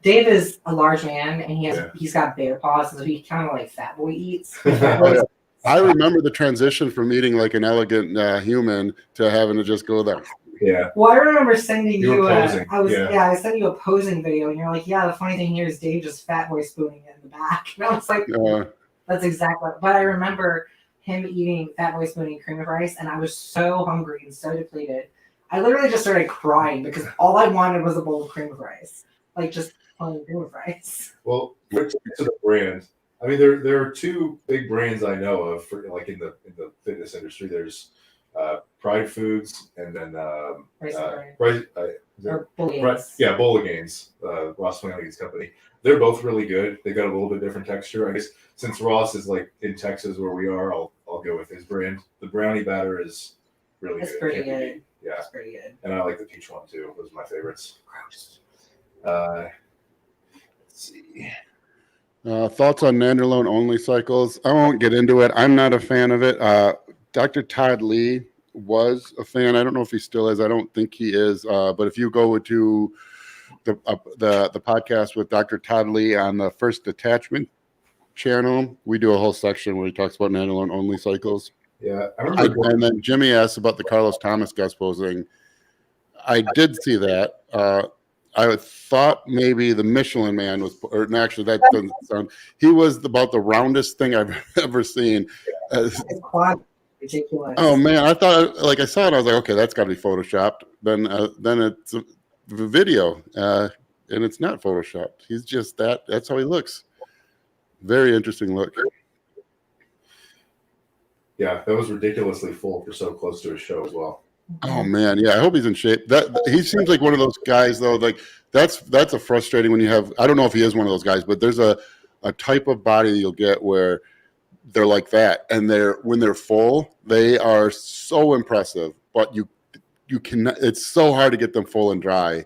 is a large man and he's got bear paws, so he kind of like fat boy eats. I remember the transition from eating like an elegant human to having to just go there. Yeah. Well, I remember sending you I sent you a posing video, and you're like, yeah, the funny thing here is Dave just fat boy spooning it in the back. And I was like, that's exactly. But I remember him eating fat boy spooning cream of rice, and I was so hungry and so depleted. I literally just started crying because all I wanted was a bowl of cream of rice, like just plain cream of rice. Well, to the brand, I mean, there are two big brands I know of for like in the fitness industry. There's Pride Foods, and then Bowlagains, Ross Flanagan's company. They're both really good. They got a little bit different texture. I guess since Ross is like in Texas where we are, I'll go with his brand. The brownie batter is really good. Pretty good. Yeah, it's pretty good. And I like the peach one too. Those are my favorites. Let's see. Thoughts on Nandrolone only cycles? I won't get into it. I'm not a fan of it. Dr. Todd Lee was a fan. I don't know if he still is. I don't think he is. But if you go to the podcast with Dr. Todd Lee on the First Detachment channel, we do a whole section where he talks about Nandrolone only cycles. Yeah, and then Jimmy asked about the Carlos Thomas guest posing. I did see that. I thought maybe the Michelin Man was, or actually that doesn't sound. He was about the roundest thing I've ever seen. It's quad ridiculous. Oh man, I thought like I saw it, I was like, okay, that's got to be photoshopped. Then it's the video, and it's not photoshopped. He's just that. That's how he looks. Very interesting look. Yeah, that was ridiculously full for so close to his show as well. Oh man, yeah. I hope he's in shape. That he seems like one of those guys though. Like that's a frustrating when you have. I don't know if he is one of those guys, but there's a type of body you'll get where they're like that, and when they're full, they are so impressive. But you cannot. It's so hard to get them full and dry,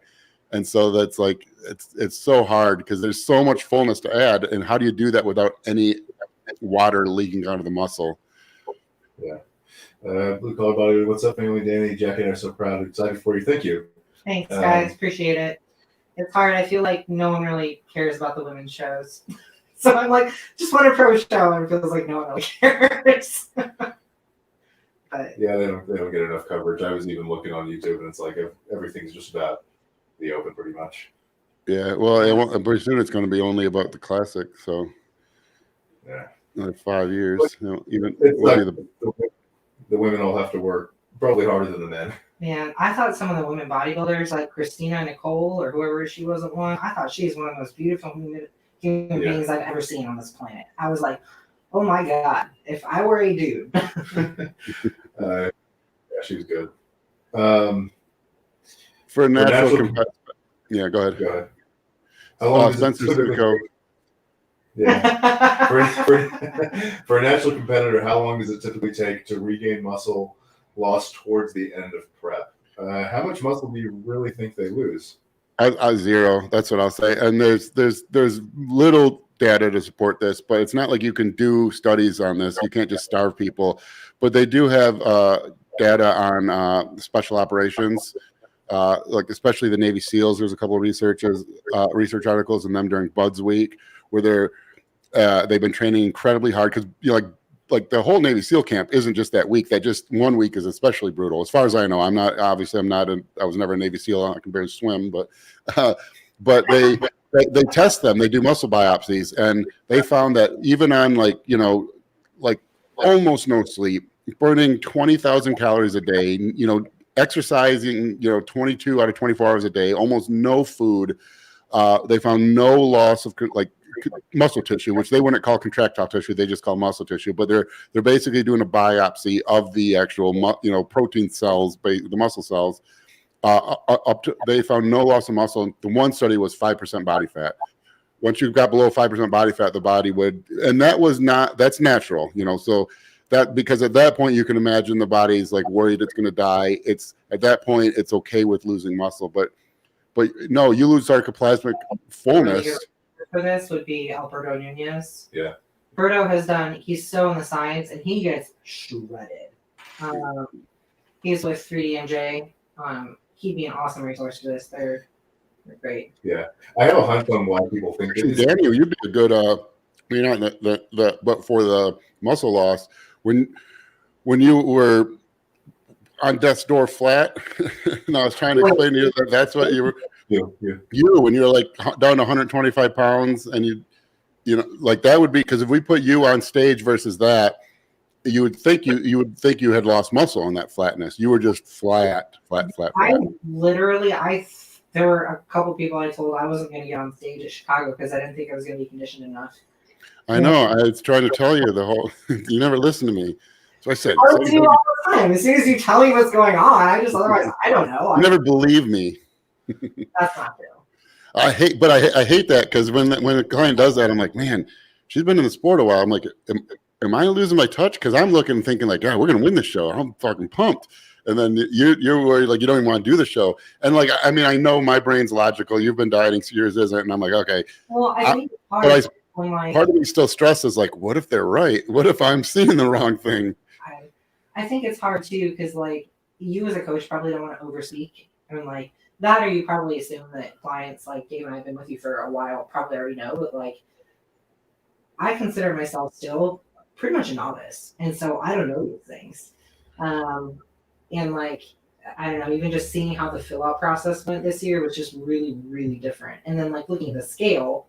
and so that's like it's so hard because there's so much fullness to add, and how do you do that without any water leaking out of the muscle? Yeah. Blue Collar Body, what's up, family? Danny, Jackie, and I'm so proud and excited for you. Thank you. Thanks, guys. Appreciate it. It's hard. I feel like no one really cares about the women's shows. So I'm like, just want a pro show, and it feels like no one really cares. But yeah, they don't get enough coverage. I was even looking on YouTube, and it's like everything's just about the Open, pretty much. Yeah, well, pretty soon it's going to be only about the Classic. So yeah, like 5 years. Even the women all have to work probably harder than the men. Man, I thought some of the women bodybuilders, like Christina Nicole or whoever she was at one, I thought she's one of the most beautiful human beings I've ever seen on this planet. I was like, oh my God, if I were a dude. Yeah, she was good. For a natural competitor. Yeah, go ahead. Go ahead. How long Spencer Sicko. Yeah. For a natural competitor, how long does it typically take to regain muscle lost towards the end of prep? How much muscle do you really think they lose? I zero. That's what I'll say. And there's little data to support this, but it's not like you can do studies on this. You can't just starve people. But they do have data on special operations, like especially the Navy SEALs. There's a couple of research articles in them during Bud's Week where they've been training incredibly hard because like the whole Navy SEAL camp isn't just that week. That just 1 week is especially brutal. As far as I know, I was never a Navy SEAL. I can barely swim, but they test them. They do muscle biopsies, and they found that even on like almost no sleep, burning 20,000 calories a day, exercising 22 out of 24 hours a day, almost no food. They found no loss of muscle tissue, which they wouldn't call contractile tissue, they just call muscle tissue. But they're basically doing a biopsy of the actual protein cells, the muscle cells. They found no loss of muscle. The one study was 5% body fat. Once you got below 5% body fat, the body would, and that's natural, so that, because at that point you can imagine the body's like worried it's going to die. It's at that point it's okay with losing muscle, but no, you lose sarcoplasmic fullness. Really for this would be Alberto Nunez. Yeah. Berto he's so in the science, and he gets shredded. He's with 3DMJ. He'd be an awesome resource for this. They're great. Yeah. I have a hunch on why people think Actually, Daniel, you'd be a good you're not but for the muscle loss, when you were on death's door flat, and I was trying to explain to you that that's what you were. You when you're like down to 125 pounds, and you know, like that would be, because if we put you on stage versus that, you would think you had lost muscle on that flatness. You were just flat. I literally, there were a couple people I told I wasn't going to get on stage at Chicago because I didn't think I was going to be conditioned enough. I know. I was trying to tell you the whole. You never listen to me, so I said. I do all the time. As soon as you tell me what's going on, otherwise I don't know. You never believe me. That's not true. I hate that, because when a client does that, I'm like, man, she's been in the sport a while. I'm like, am I losing my touch? Because I'm looking and thinking like, God, we're gonna win this show. I'm fucking pumped. And then you're worried, like you don't even want to do the show. And like, I mean, I know my brain's logical. You've been dieting, so yours isn't. And I'm like, okay. Well, I think part of me still stresses like, what if they're right? What if I'm seeing the wrong thing? I think it's hard too, because like you as a coach probably don't want to overspeak. I mean, like that, or you probably assume that clients like Dave and I have been with you for a while probably already know, but like I consider myself still pretty much a novice, and so I don't know these things. And like, I don't know, even just seeing how the fill out process went this year was just really, really different. And then like looking at the scale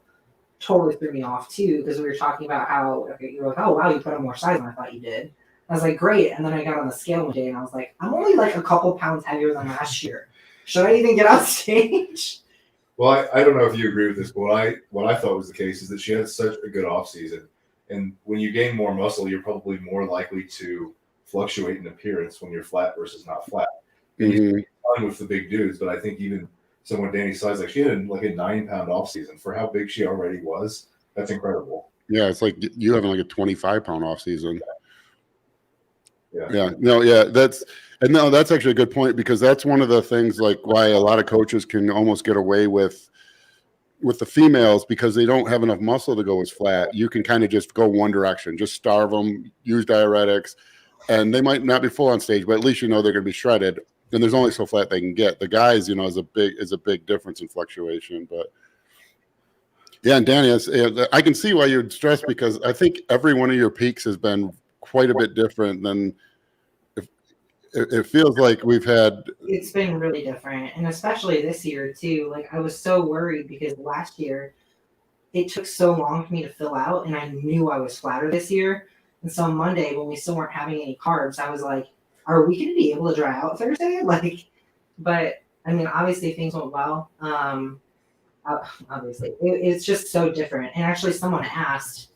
totally threw me off too, because we were talking about how you're like, oh wow, you put on more size than I thought you did. I was like, great. And then I got on the scale one day and I was like, I'm only like a couple pounds heavier than last year. Should I even get on stage? Well, I don't know if you agree with this, but what I thought was the case is that she had such a good off season, and when you gain more muscle, you're probably more likely to fluctuate in appearance when you're flat versus not flat. And you fun with the big dudes, but I think even someone Danny's size, like she had like a 9-pound off season for how big she already was. That's incredible. Yeah, it's like you having like a 25-pound off season. Yeah. That's actually a good point, because that's one of the things like why a lot of coaches can almost get away with the females, because they don't have enough muscle to go as flat. You can kind of just go one direction, just starve them, use diuretics, and they might not be full on stage, but at least you know they're going to be shredded. And there's only so flat they can get. The guys, you know, is a big difference in fluctuation. But yeah, and Danny, I can see why you're stressed, because I think every one of your peaks has been quite a bit different than it feels like we've had. It's been really different, and especially this year too. Like I was so worried because last year it took so long for me to fill out, and I knew I was flatter this year. And so Monday, when we still weren't having any carbs, I was like, are we going to be able to dry out Thursday? Like, but I mean, obviously things went well. Obviously it's just so different. And actually someone asked,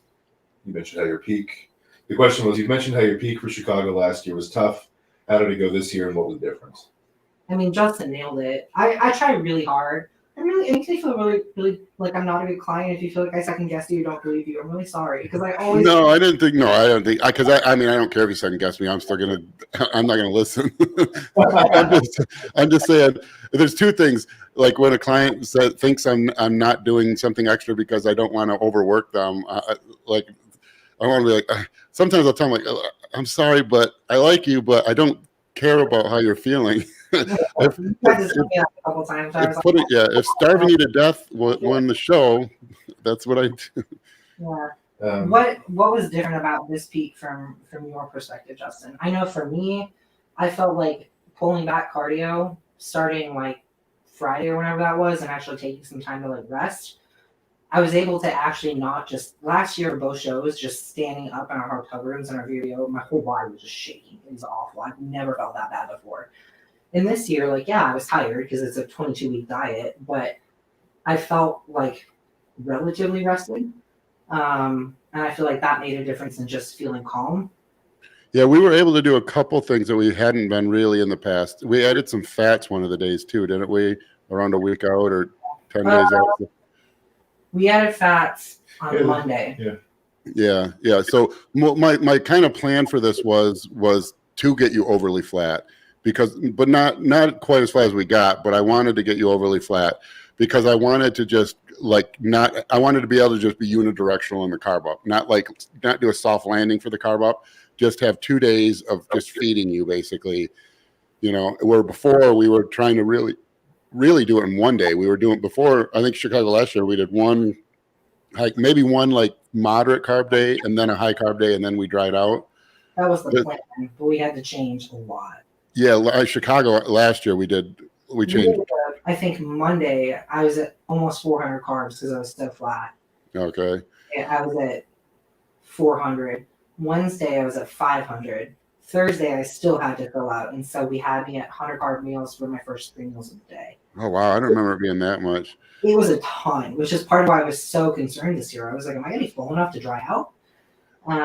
you mentioned how your peak, the question was, you mentioned how your peak for Chicago last year was tough. How did it go this year, and what was the difference? I mean, Justin nailed it. I tried really hard. It makes me feel really, really like I'm not a good client. If you feel like I second guessed you, don't believe you, I'm really sorry, because I always. No, I don't think. Because I mean, I don't care if you second guess me. I'm not gonna listen. I'm just saying. There's two things. Like when a client thinks I'm not doing something extra because I don't want to overwork them. I want to be like. Sometimes I'll tell them like, I'm sorry, but I like you, but I don't care about how you're feeling. If starving you to death won the show, that's what I do. Yeah. What was different about this peak from your perspective, Justin? I know for me, I felt like pulling back cardio starting like Friday or whenever that was, and actually taking some time to like rest. I was able to actually not just last year both shows, just standing up in our hotel rooms and our video, my whole body was just shaking. It was awful. I've never felt that bad before. And this year, like, yeah, I was tired because it's a 22-week diet, but I felt like relatively rested. And I feel like that made a difference in just feeling calm. Yeah, we were able to do a couple things that we hadn't been really in the past. We added some fats one of the days too, didn't we? Around a week out or 10 days out. We added fats on Monday. Yeah, yeah. So my kind of plan for this was to get you overly flat, but not quite as flat as we got, but I wanted to get you overly flat because I wanted to just I wanted to be able to just be unidirectional in the carb up, not do a soft landing for the carb up, just have 2 days of just feeding you basically, where before we were trying to really do it in one day. We were doing before, I think Chicago last year, we did one like moderate carb day and then a high carb day, and then we dried out. That was the plan, but we had to change a lot. Yeah, Chicago last year we changed. I think Monday I was at almost 400 carbs because I was so flat. Okay. And I was at 400. Wednesday I was at 500. Thursday I still had to fill out, and so we had me at 100 carb meals for my first 3 meals of the day. Oh wow, I don't remember it being that much. It was a ton, which is part of why I was so concerned this year. I was like, am I going to be full enough to dry out?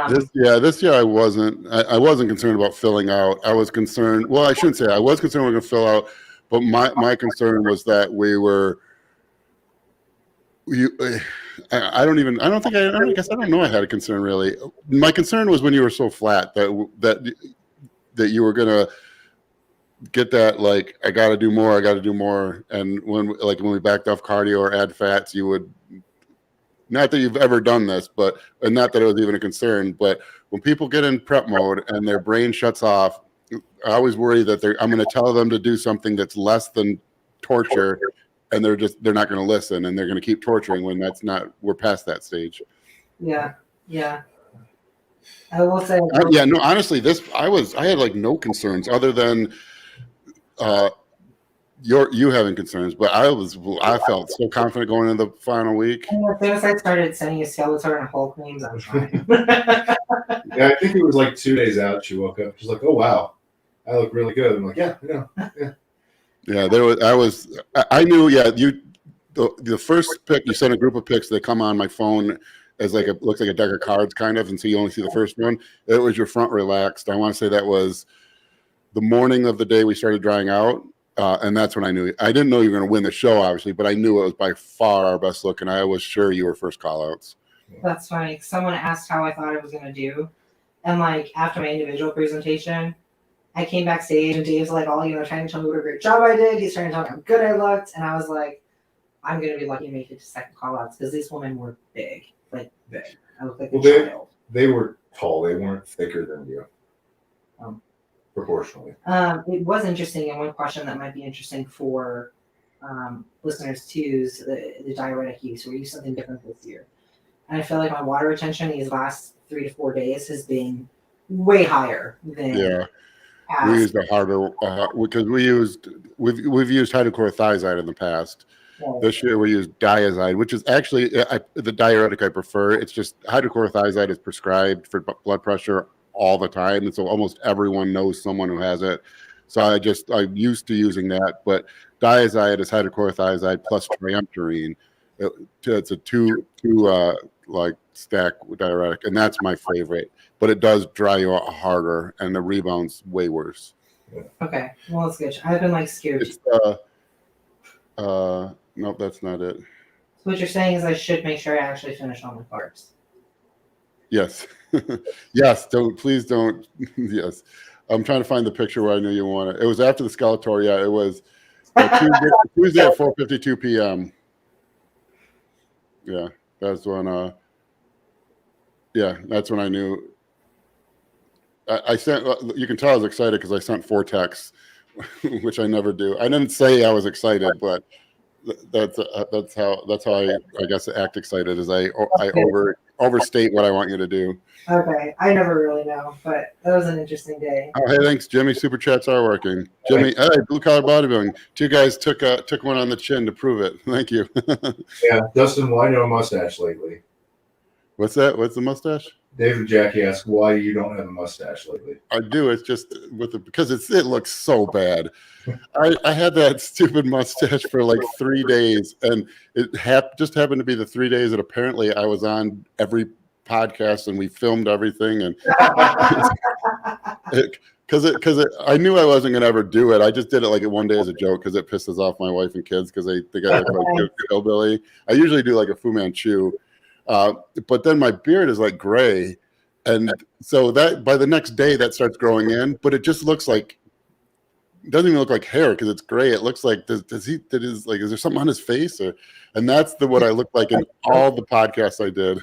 This year I wasn't concerned about filling out. I was concerned. Well, I shouldn't say I was concerned we were going to fill out, but my concern was that we were. I guess I don't know. I had a concern really. My concern was when you were so flat that you were gonna get that like I got to do more, and when we backed off cardio or add fats, you would. Not that you've ever done this, and not that it was even a concern, but when people get in prep mode and their brain shuts off, I always worry that I'm going to tell them to do something that's less than torture, and they're not going to listen, and they're going to keep torturing when we're past that stage. Yeah. I will say. No, honestly, I had like no concerns other than you having concerns, but I felt so confident going into the final week. And as soon as I started sending you Skeletor and Hulk memes, I was fine. Yeah, I think it was like 2 days out. She woke up. She's like, "Oh wow, I look really good." I'm like, "Yeah, yeah." Yeah, I knew. Yeah, the first pic you sent a group of pics that come on my phone as looks like a deck of cards kind of, and so you only see the first one. It was your front relaxed. I want to say that was the morning of the day we started drying out. And that's when I knew. I didn't know you were going to win the show, obviously, but I knew it was by far our best look, and I was sure you were first call-outs. That's funny. Someone asked how I thought I was going to do, and after my individual presentation, I came backstage, and Dave's trying to tell me what a great job I did. He's trying to tell me how good I looked, and I was like, I'm going to be lucky to make it to second call-outs because these women were big, big. I looked like a child. They were tall. They weren't thicker than you. Proportionally. It was interesting, and one question that might be interesting for listeners too is the diuretic use. We used something different this year, and I feel like my water retention these last 3 to 4 days has been way higher than past. We used a harder because we've used hydrochlorothiazide in the past. Yeah. This year we used diazide, which is actually the diuretic I prefer. It's just hydrochlorothiazide is prescribed for blood pressure all the time, and so almost everyone knows someone who has it. So I'm used to using that. But diazide is hydrochlorothiazide plus triamterene. It's a two stack diuretic, and that's my favorite. But it does dry you out harder, and the rebound's way worse. Okay, well that's good. I've been scared. Nope, that's not it. So what you're saying is I should make sure I actually finish all my carbs. Yes. Yes. Please don't. Yes. I'm trying to find the picture where I knew you wanted. It was after the Skeletor. Yeah, it was Tuesday at 4:52 p.m. Yeah, that's when. Yeah, that's when I knew. I sent. You can tell I was excited because I sent 4 texts, which I never do. I didn't say I was excited, but that's how I guess act excited is I overstate what I want you to do. Okay, I never really know, but that was an interesting day. Oh, hey, thanks, Jimmy. Super chats are working. Jimmy, hey, blue collar bodybuilding. 2 guys took one on the chin to prove it. Thank you. Yeah, Dustin, why no mustache lately? What's that? What's the mustache? David Jackie asked why you don't have a mustache lately. I do. It's just because it looks so bad. I had that stupid mustache for 3 days, and it just happened to be the 3 days that apparently I was on every podcast and we filmed everything, and because I knew I wasn't gonna ever do it. I just did it one day as a joke because it pisses off my wife and kids because they think I look like a hillbilly. I usually do a Fu Manchu, But then my beard is like gray. And so that by the next day that starts growing in, but it just looks like, it doesn't even look like hair because it's gray. It looks like, is there something on his face? And that's what I look like in all the podcasts I did.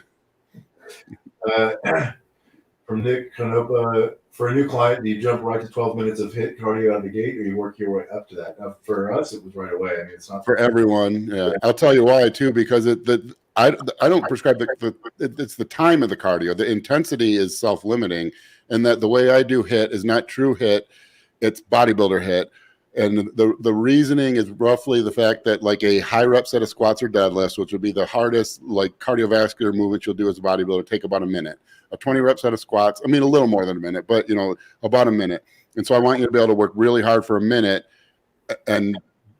From Nick Canopa, for a new client, do you jump right to 12 minutes of HIIT cardio out of the gate, or you work your way up to that? Now, for us, it was right away. I mean, it's not for everyone. Yeah, I'll tell you why too, because I don't prescribe it's the time of the cardio. The intensity is self-limiting, and that the way I do HIIT is not true HIIT, it's bodybuilder HIIT. And the reasoning is roughly the fact that like a high rep set of squats or deadlifts, which would be the hardest like cardiovascular movement you'll do as a bodybuilder, take about a minute. A 20 rep set of squats, I mean a little more than a minute, but about a minute. And so I want you to be able to work really hard for a minute, and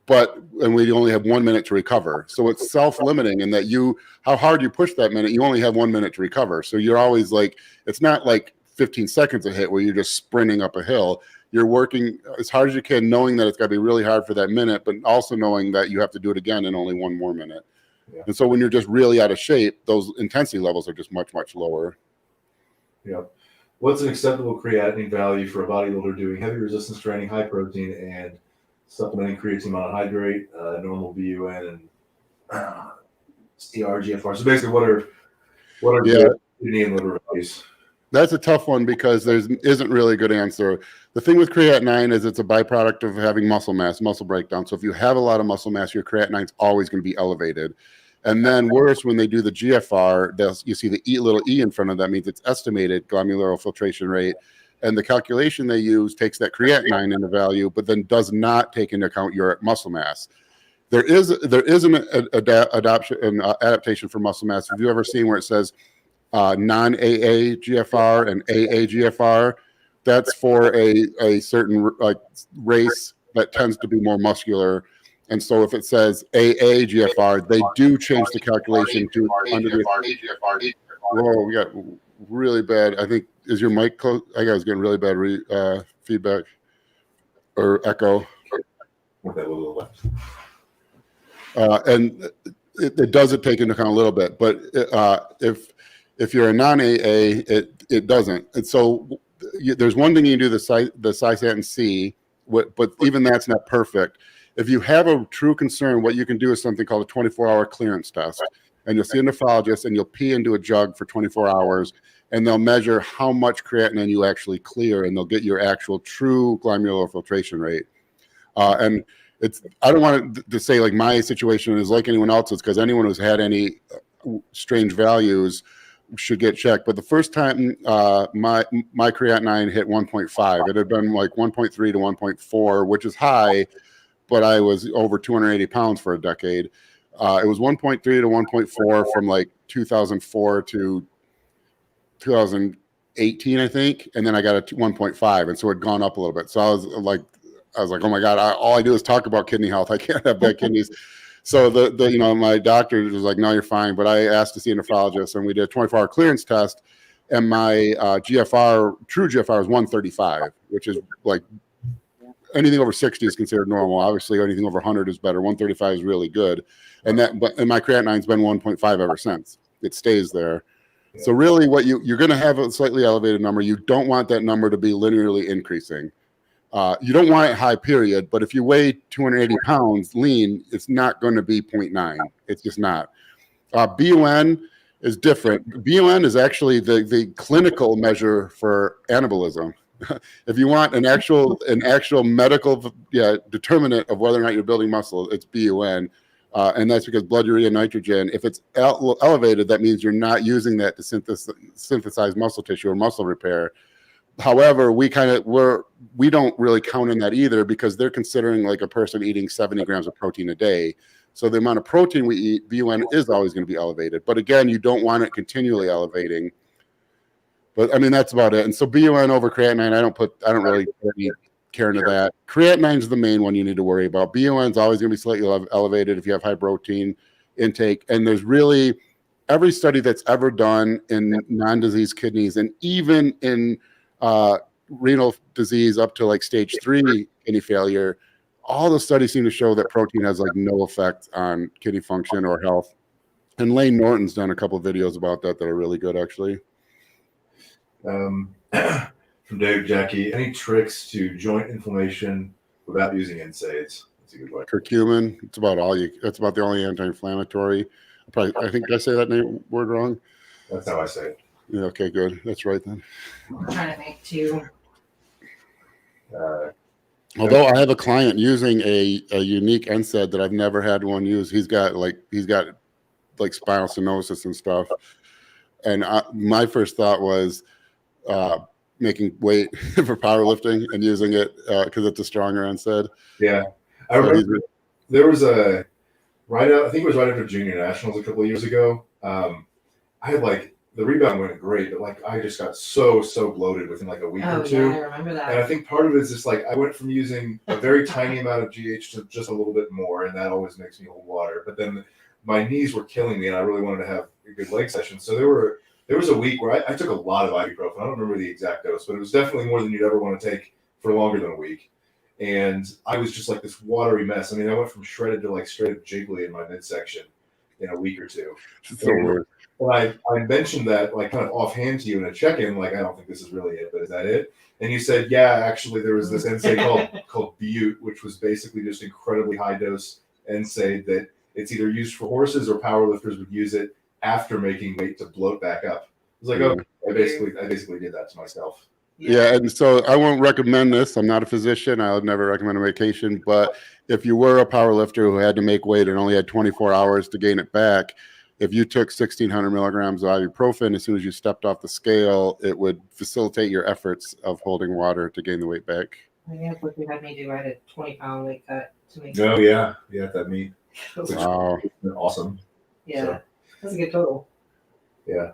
we only have 1 minute to recover. So it's self-limiting in that how hard you push that minute, you only have 1 minute to recover. So you're always like, it's not like 15 seconds of HIIT where you're just sprinting up a hill. You're working as hard as you can, knowing that it's got to be really hard for that minute, but also knowing that you have to do it again in only 1 more minute. Yeah. And so when you're just really out of shape, those intensity levels are just much, much lower. Yeah. What's an acceptable creatinine value for a bodybuilder doing heavy resistance training, high protein, and supplementing creatine monohydrate, normal BUN, and CRGFR? So basically, what are good kidney and liver values? That's a tough one because there isn't really a good answer. The thing with creatinine is it's a byproduct of having muscle mass, muscle breakdown. So if you have a lot of muscle mass, your creatinine is always going to be elevated. And then worse, when they do the GFR, you see the little e in front of that, means it's estimated glomerular filtration rate. And the calculation they use takes that creatinine into value, but then does not take into account your muscle mass. There is an adaptation for muscle mass. Have you ever seen where it says non-AA GFR and AA GFR? That's for a certain race that tends to be more muscular. And so if it says AA GFR, they do change the calculation to under. Whoa, we got really bad. I think, is your mic close? I was getting really bad feedback or echo. And it doesn't take into account a little bit, but if you're a non-AA, it doesn't. And so there's one thing you can do, the SISAT and C, but even that's not perfect. If you have a true concern, what you can do is something called a 24-hour clearance test. And you'll see a nephrologist and you'll pee into a jug for 24 hours and they'll measure how much creatinine you actually clear, and they'll get your actual true glomerular filtration rate. And I don't want to say like my situation is like anyone else's, because anyone who's had any strange values should get checked. But the first time my creatinine hit 1.5, it had been like 1.3 to 1.4, which is high, but I was over 280 pounds for a decade. It was 1.3 to 1.4 from like 2004 to 2018, I think. And then I got a 1.5. And so it had gone up a little bit. So I was like, oh my God, all I do is talk about kidney health. I can't have bad kidneys. So my doctor was like, no, you're fine. But I asked to see a nephrologist, and we did a 24-hour clearance test. And my true GFR was 135, which is like anything over 60 is considered normal. Obviously, anything over 100 is better. 135 is really good. And my creatinine's been 1.5 ever since. It stays there. Yeah. So really what you're going to have a slightly elevated number. You don't want that number to be linearly increasing. You don't want it high, period. But if you weigh 280 pounds lean, it's not going to be 0.9. It's just not. BUN is different. BUN is actually the clinical measure for anabolism. If you want an actual medical determinant of whether or not you're building muscle, it's BUN. And that's because blood urea nitrogen, if it's elevated, that means you're not using that to synthesize muscle tissue or muscle repair. However, we don't really count in that either, because they're considering like a person eating 70 grams of protein a day. So the amount of protein we eat, BUN is always going to be elevated. But again, you don't want it continually elevating. But I mean, that's about it. And so BUN over creatinine, I don't really care into that. Creatinine is the main one you need to worry about. BUN is always going to be slightly elevated if you have high protein intake. And there's really every study that's ever done in non-disease kidneys, and even in renal disease up to like stage 3 kidney failure, all the studies seem to show that protein has like no effect on kidney function or health. And Lane Norton's done a couple of videos about that are really good, actually. From Dave Jackie, any tricks to joint inflammation without using NSAIDs? That's a good one. Curcumin. It's about that's about the only anti-inflammatory. I think, did I say that word wrong? That's how I say it. Yeah. Okay. Good. That's right then. I'm trying to think too. Although I have a client using a unique NSAID that I've never had one use. He's got like spinal stenosis and stuff. And my first thought was making weight for powerlifting and using it because it's a stronger NSAID. Yeah. I remember there was I think it was right after Junior Nationals a couple of years ago. I had the rebound went great, but I just got so bloated within a week or two. Yeah, I remember that. And I think part of it is just I went from using a very tiny amount of GH to just a little bit more, and that always makes me hold water. But then my knees were killing me, and I really wanted to have a good leg session. So there was a week where I took a lot of ibuprofen. I don't remember the exact dose, but it was definitely more than you'd ever want to take for longer than a week. And I was just this watery mess. I mean, I went from shredded to straight up jiggly in my midsection in a week or two. So weird. Well, I mentioned that kind of offhand to you in a check-in, I don't think this is really it, but is that it? And you said, yeah, actually there was this NSAID called Butte, which was basically just incredibly high dose NSAID that it's either used for horses or powerlifters would use it after making weight to bloat back up. I was okay, I basically did that to myself. Yeah, and so I won't recommend this. I'm not a physician. I would never recommend a medication. But if you were a power lifter who had to make weight and only had 24 hours to gain it back, if you took 1,600 milligrams of ibuprofen as soon as you stepped off the scale, it would facilitate your efforts of holding water to gain the weight back. I think that's what they had me do. I had a 20-pound weight cut to make. Oh yeah, that meat. Wow, awesome. Yeah, so, that's a good total. Yeah.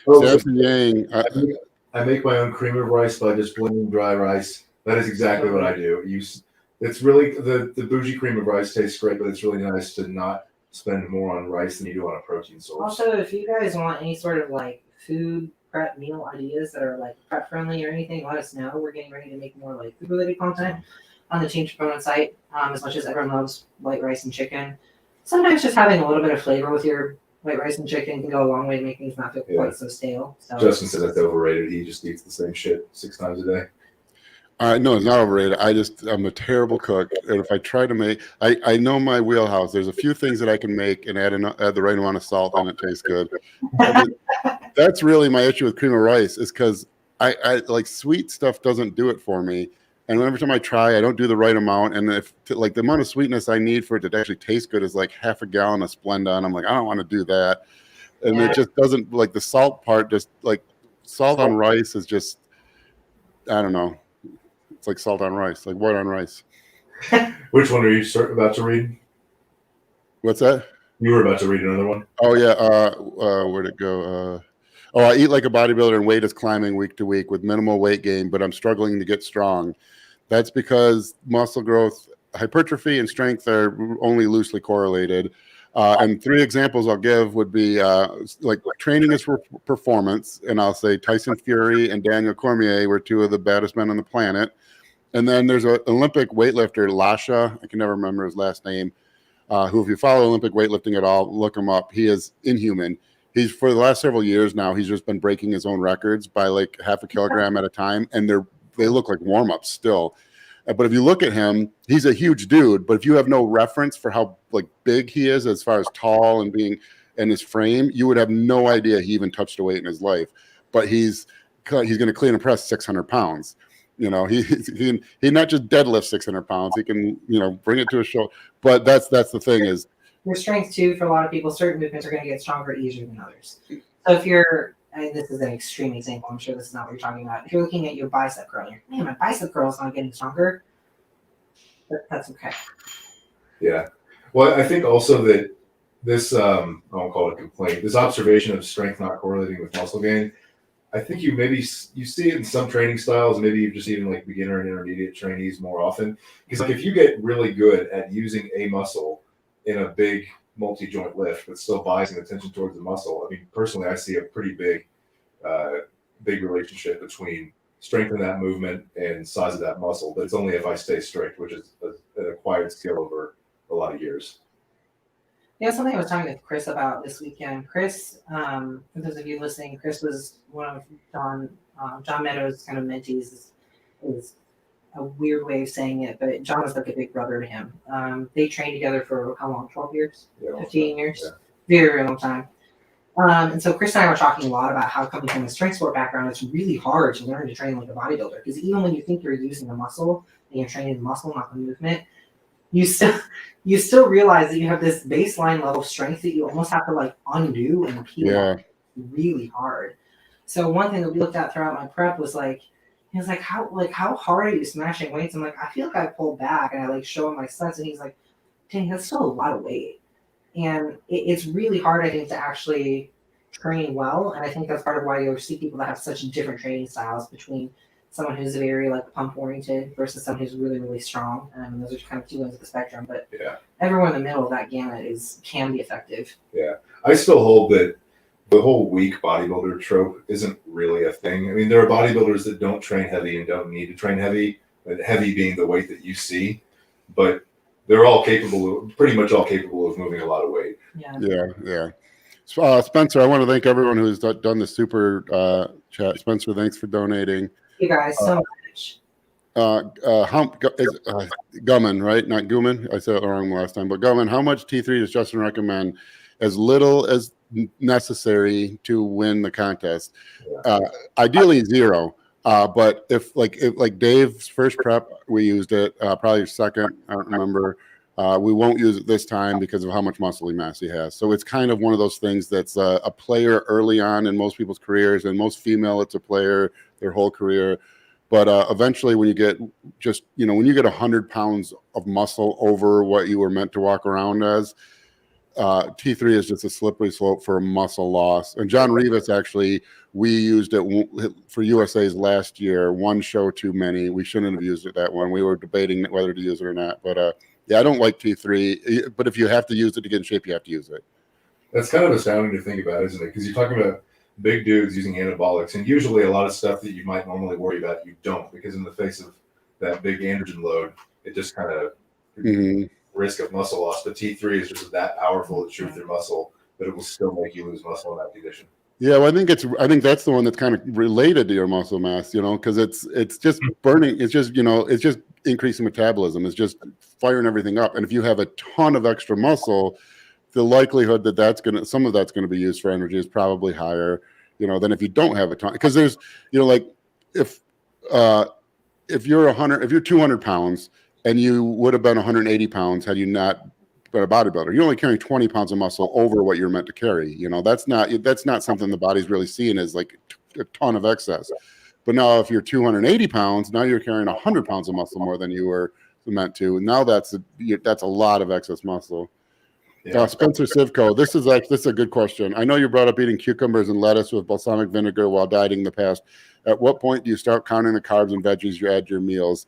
Let's see. Yang, I make my own cream of rice by just blending dry rice. That is exactly what I do. It's really the bougie cream of rice tastes great, but it's really nice to not spend more on rice than you do on a protein source. Also, if you guys want any sort of food prep meal ideas that are prep friendly or anything, let us know. We're getting ready to make more food related content on the Team Troponin site. As much as everyone loves white rice and chicken, sometimes just having a little bit of flavor with your white rice and chicken can go a long way to make things not feel quite so stale. So. Justin said that's overrated. He just eats the same shit 6 times a day. No, it's not overrated. I'm a terrible cook, and if I try to make, I know my wheelhouse. There's a few things that I can make and add the right amount of salt, and it tastes good. That's really my issue with cream of rice, is because I like sweet stuff doesn't do it for me. And every time I try, I don't do the right amount. And if the amount of sweetness I need for it to actually taste good is half a gallon of Splenda, and I'm I don't want to do that. And it just doesn't the salt part. Just salt on rice is just, I don't know. It's like salt on rice, like white on rice. Which one are you about to read? What's that? You were about to read another one. Oh yeah. Where'd it go? I eat like a bodybuilder and weight is climbing week to week with minimal weight gain, but I'm struggling to get strong. That's because muscle growth, hypertrophy, and strength are only loosely correlated. And 3 examples I'll give would be training is for performance, and I'll say Tyson Fury and Daniel Cormier were 2 of the baddest men on the planet. And then there's an Olympic weightlifter, Lasha, I can never remember his last name, who, if you follow Olympic weightlifting at all, look him up. He is inhuman. He's, for the last several years now, he's just been breaking his own records by half a kilogram at a time, and they look like warm-ups still. But if you look at him, he's a huge dude. But if you have no reference for how big he is as far as tall and being in his frame, you would have no idea he even touched a weight in his life. But he's going to clean and press 600 pounds. He not just deadlift 600 pounds. He can bring it to a show. But that's the thing is your strength too. For a lot of people, certain movements are going to get stronger easier than others. So if you're this is an extreme example. I'm sure this is not what you're talking about. If you're looking at your bicep curl, man, my bicep curl is not getting stronger. But that's okay. Yeah. Well, I think also that this, I won't call it a complaint, this observation of strength not correlating with muscle gain, I think you see it in some training styles, maybe you've just even beginner and intermediate trainees more often. Because if you get really good at using a muscle in a big multi-joint lift, but still biasing attention towards the muscle. I mean, personally, I see a pretty big relationship between strength in that movement and size of that muscle. But it's only if I stay strict, which is an acquired skill over a lot of years. Yeah, something I was talking with Chris about this weekend. Chris, for those of you listening, Chris was one of John Meadows' kind of mentees. Is a weird way of saying it, but John was like a big brother to him. They trained together for how long? 12 years? Yeah, 15 years? Yeah. Very, very long time. And so Chris and I were talking a lot about how coming from a strength sport background, it's really hard to learn to train like a bodybuilder. Because even when you think you're using the muscle and you're training the muscle, not the movement, you still realize that you have this baseline level of strength that you almost have to like undo and peel off really hard. So one thing that we looked at throughout my prep was like, he was like, how hard are you smashing weights? I'm like, I feel like I pulled back, and I like show him my sets, and he's like, dang, that's still a lot of weight. And it's really hard, I think, to actually train well. And I think that's part of why you see people that have such different training styles between someone who's very like pump oriented versus someone who's really, really strong. And those are kind of two ends of the spectrum. But everyone in the middle of that gamut can be effective. Yeah. I still hold that the whole weak bodybuilder trope isn't really a thing. I mean, there are bodybuilders that don't train heavy and don't need to train heavy, but heavy being the weight that you see. But they're all pretty much all capable of moving a lot of weight. Yeah. Spencer, I want to thank everyone who's done the super chat. Spencer, thanks for donating. You guys so much. Gumman, right? Not Guman. I said it wrong last time, but Gumman, how much T3 does Justin recommend? As little as necessary to win the contest. Ideally 0. But if Dave's first prep, we used it. Probably second, I don't remember. We won't use it this time because of how much muscle mass he has. So it's kind of one of those things that's a player early on in most people's careers, and most female, it's a player their whole career. But eventually, when you get when you get 100 pounds of muscle over what you were meant to walk around as, T3 is just a slippery slope for muscle loss. And John Rivas, actually, we used it for USA's last year. One show too many. We shouldn't have used it that one. We were debating whether to use it or not. But I don't like T3. But if you have to use it to get in shape, you have to use it. That's kind of astounding to think about, isn't it? Because you're talking about big dudes using anabolics, and usually a lot of stuff that you might normally worry about, you don't, because in the face of that big androgen load, it just kind of risk of muscle loss. But T3 is just that powerful to shoot through muscle, but it will still make you lose muscle in that condition. Yeah, well, I think that's the one that's kind of related to your muscle mass, because it's just burning. It's just it's just increasing metabolism. It's just firing everything up. And if you have a ton of extra muscle, the likelihood that some of that's going to be used for energy is probably higher, than if you don't have a ton. Because there's, if you're 200 pounds and you would have been 180 pounds had you not been a bodybuilder, you're only carrying 20 pounds of muscle over what you're meant to carry. That's not something the body's really seeing as like a ton of excess. But now if you're 280 pounds, now you're carrying 100 pounds of muscle more than you were meant to. Now that's a lot of excess muscle. Yeah. Spencer Sivko, this is a good question. I know you brought up eating cucumbers and lettuce with balsamic vinegar while dieting in the past. At what point do you start counting the carbs and veggies you add to your meals?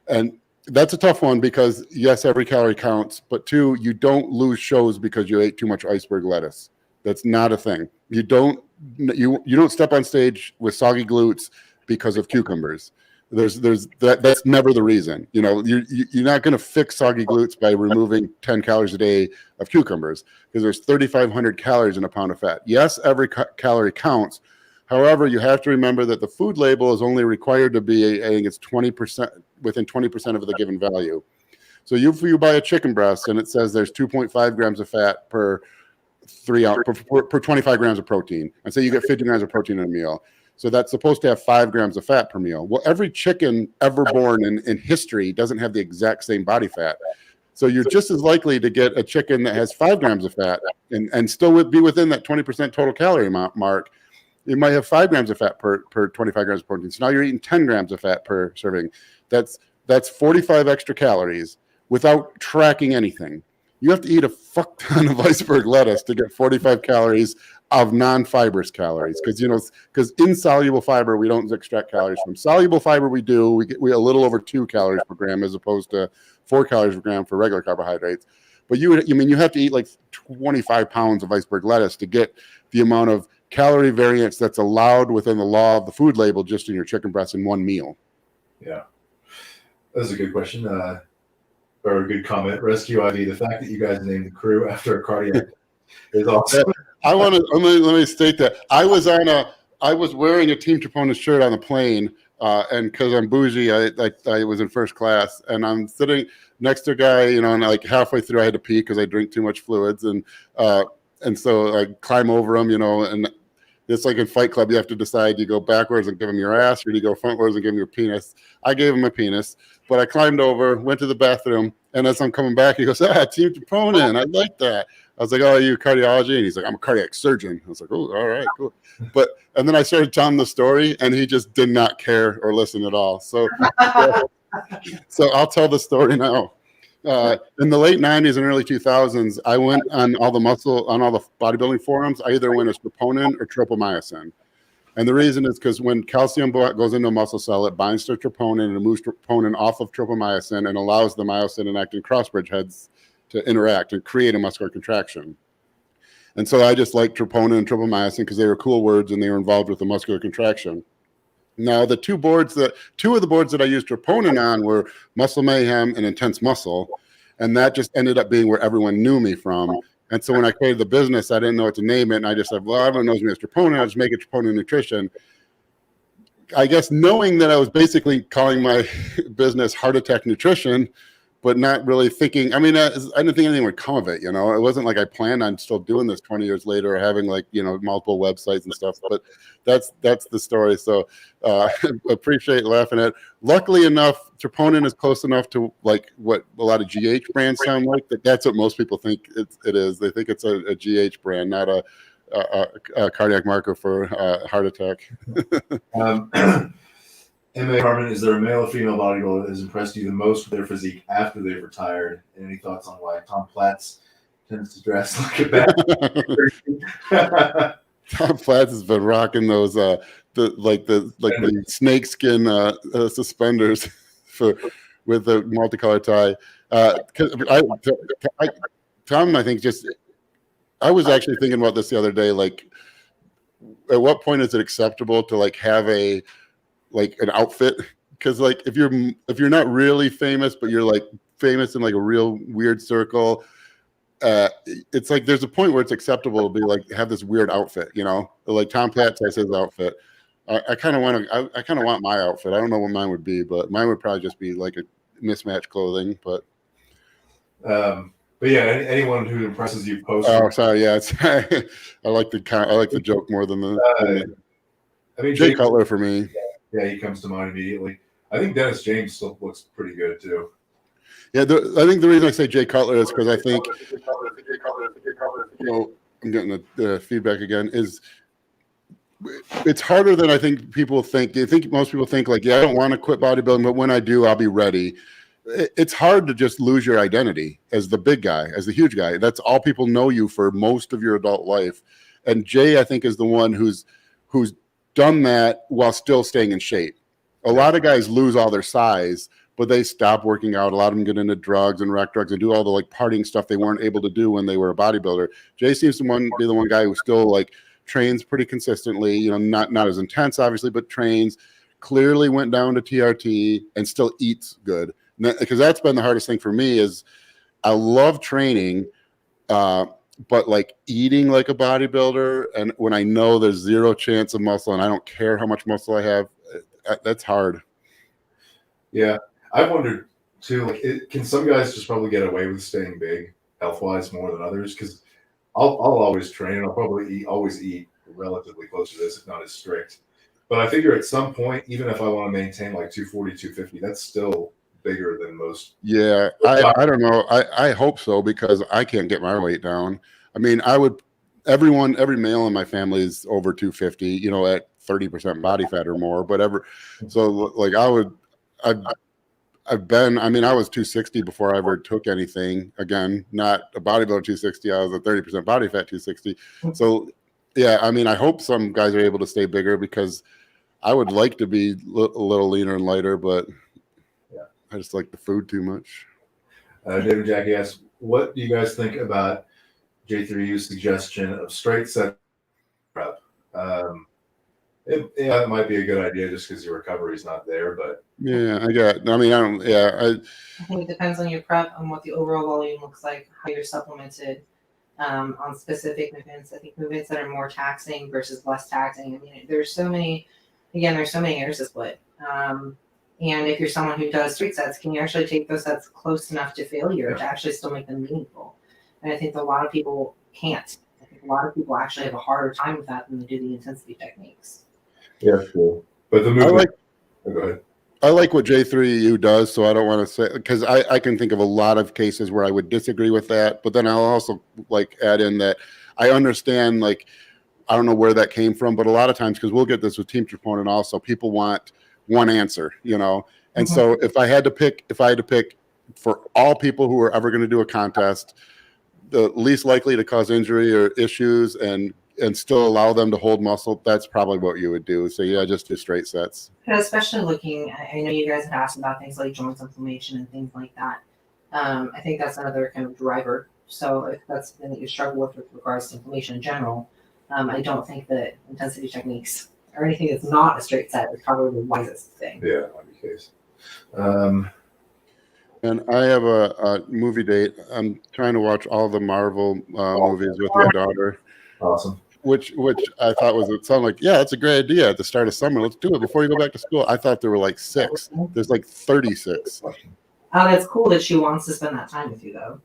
And that's a tough one because, yes, every calorie counts, but 2, you don't lose shows because you ate too much iceberg lettuce. That's not a thing. You don't step on stage with soggy glutes because of cucumbers. That's never the reason. You're not going to fix soggy glutes by removing 10 calories a day of cucumbers, because there's 3,500 calories in a pound of fat. Yes, every calorie counts. However, you have to remember that the food label is only required to be, I think it's 20%, within 20% of the given value. So if you buy a chicken breast and it says there's 2.5 grams of fat per 25 grams of protein, and say you get 50 grams of protein in a meal. So that's supposed to have 5 grams of fat per meal. Well, every chicken ever born in history doesn't have the exact same body fat. So you're just as likely to get a chicken that has 5 grams of fat and still be within that 20% total calorie mark. You might have 5 grams of fat per 25 grams of protein. So now you're eating 10 grams of fat per serving. That's 45 extra calories without tracking anything. You have to eat a fuck ton of iceberg lettuce to get 45 calories of non-fibrous calories, because insoluble fiber we don't extract calories from. Soluble fiber we do. We get a little over 2 calories per gram as opposed to 4 calories per gram for regular carbohydrates. But you have to eat like 25 pounds of iceberg lettuce to get the amount of calorie variance that's allowed within the law of the food label just in your chicken breast in one meal. Yeah, that's a good question. Very good comment. Rescue IV. The fact that you guys named the crew after a cardiac is awesome. I want to let me state that I was wearing a Team Troponin shirt on the plane, and because I'm bougie, I was in first class, and I'm sitting next to a guy, and like halfway through I had to pee because I drink too much fluids, and so I climb over him, and it's like in Fight Club, you have to decide, do you go backwards and give him your ass, or do you go frontwards and give him your penis? I gave him my penis, but I climbed over, went to the bathroom, and as I'm coming back, he goes, Team Troponin, I like that. I was like, oh, are you cardiology? And he's like, I'm a cardiac surgeon. I was like, oh, all right, cool. And then I started telling the story, and he just did not care or listen at all. So I'll tell the story now. In the late 90s and early 2000s, I went on all the bodybuilding forums. I either went as troponin or tropomyosin. And the reason is because when calcium goes into a muscle cell, it binds to troponin and it moves troponin off of tropomyosin and allows the myosin and actin crossbridge heads to interact and create a muscular contraction. And so I just liked troponin and tropomyosin because they were cool words and they were involved with the muscular contraction. Now, two of the boards that I used troponin on were Muscle Mayhem and Intense Muscle, and that just ended up being where everyone knew me from. And so when I created the business, I didn't know what to name it, and I just said, well, everyone knows me as Troponin. I'll just make it Troponin Nutrition. I guess knowing that I was basically calling my business Heart Attack Nutrition, but not really thinking, I didn't think anything would come of it, It wasn't like I planned on still doing this 20 years later or having multiple websites and stuff, but that's the story. So appreciate laughing at it. Luckily enough, Troponin is close enough to like what a lot of GH brands sound like. That's what most people think it is. They think it's a GH brand, not a cardiac marker for heart attack. M.A. Harmon, is there a male or female bodybuilder that has impressed you the most with their physique after they've retired? And any thoughts on why Tom Platz tends to dress like a bad? Tom Platz has been rocking those the snakeskin suspenders with the multicolored tie. Tom, I think I was actually thinking about this the other day. Like, at what point is it acceptable to like have an outfit? Because like if you're not really famous, but you're like famous in like a real weird circle, it's like there's a point where it's acceptable to be like have this weird outfit, like Tom Platz has his outfit. I kind of want my outfit. I don't know what mine would be, but mine would probably just be like a mismatched clothing. But yeah, anyone who impresses you post. Oh, sorry, yeah, I like the joke more than the. Jay Cutler for me. Yeah, he comes to mind immediately. I think Dennis James still looks pretty good too. Yeah, I think the reason I say Jay Cutler is because I think, I'm getting the feedback again, is it's harder than I think people think. I think most people think like, yeah, I don't want to quit bodybuilding, but when I do, I'll be ready. It's hard to just lose your identity as the big guy, as the huge guy. That's all people know you for most of your adult life. And Jay, I think, is the one who's done that while still staying in shape. A lot of guys lose all their size, but they stop working out. A lot of them get into drugs and rec drugs and do all the like partying stuff they weren't able to do when they were a bodybuilder. Jay seems to be the one guy who still like trains pretty consistently, not as intense, obviously, but trains, clearly went down to TRT and still eats good. Because that's been the hardest thing for me is I love training, but like eating like a bodybuilder, and when I know there's zero chance of muscle and I don't care how much muscle I have, that's hard. Yeah. I wondered too, like, can some guys just probably get away with staying big health-wise more than others? Because I'll always train and I'll probably always eat relatively close to this, if not as strict. But I figure at some point, even if I want to maintain like 240, 250, that's still bigger than most. Yeah, I don't know. I hope so because I can't get my weight down. I mean, every male in my family is over 250, at 30% body fat or more, whatever. So like I was 260 before I ever took anything. Again, not a bodybuilder 260. I was a 30% body fat 260. So yeah, I hope some guys are able to stay bigger because I would like to be a little leaner and lighter, but I just like the food too much. David Jackie asks, what do you guys think about J3U's suggestion of straight set prep? It might be a good idea just because your recovery is not there, but yeah, I don't. Yeah, I think it depends on your prep, on what the overall volume looks like, how you're supplemented on specific movements. I think movements that are more taxing versus less taxing. I mean, there's so many hairs to split. And if you're someone who does street sets, can you actually take those sets close enough to failure to actually still make them meaningful? And I think a lot of people can't. I think a lot of people actually have a harder time with that than they do the intensity techniques. yeah, cool. But the movement. Go ahead. I like what J3U does, so I don't want to say, because I can think of a lot of cases where I would disagree with that, but then I'll also like add in that I understand, like, I don't know where that came from, but a lot of times, because we'll get this with Team Troponin also, people want one answer, you know? And so if I had to pick for all people who are ever going to do a contest, the least likely to cause injury or issues and still allow them to hold muscle, that's probably what you would do. So yeah, just do straight sets. And especially looking, I know you guys have asked about things like joint inflammation and things like that. I think that's another kind of driver. So if that's something that you struggle with regards to inflammation in general, I don't think that intensity techniques or anything that's not a straight set is probably the wisest thing. Yeah, that might be the case. And I have a movie date. I'm trying to watch all the Marvel movies with my daughter. Awesome. Which I thought it sounded like, yeah, that's a great idea at the start of summer. Let's do it before you go back to school. I thought there were like 6. There's like 36. Oh, that's cool that she wants to spend that time with you, though.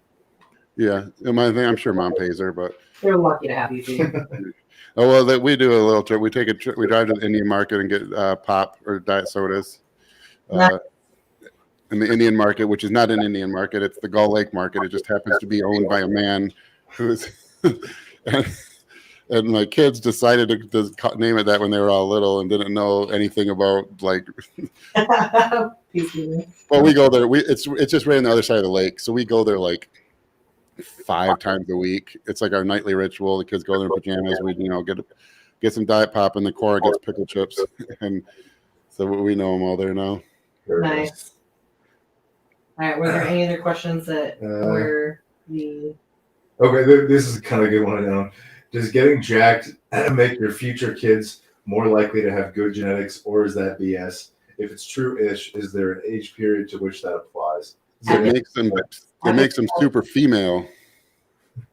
Yeah, I'm sure mom pays her, but they're lucky to have you, too. Oh well, we do a little trip. We take a trip. We drive to the Indian market and get pop or diet sodas. In the Indian market, which is not an Indian market, it's the Gull Lake market. It just happens to be owned by a man who's. And my kids decided to name it that when they were all little and didn't know anything about like. Well, we go there. It's just right on the other side of the lake, so we go there like 5 times a week. It's like our nightly ritual. The kids go there in pajamas. We get some diet pop, and the Cora gets pickle chips, and so we know them all there now. Nice. All right. Were there any other questions that were the? Okay, this is kind of a good one to know. Does getting jacked make your future kids more likely to have good genetics, or is that BS? If it's true-ish, is there an age period to which that applies? It makes them super female.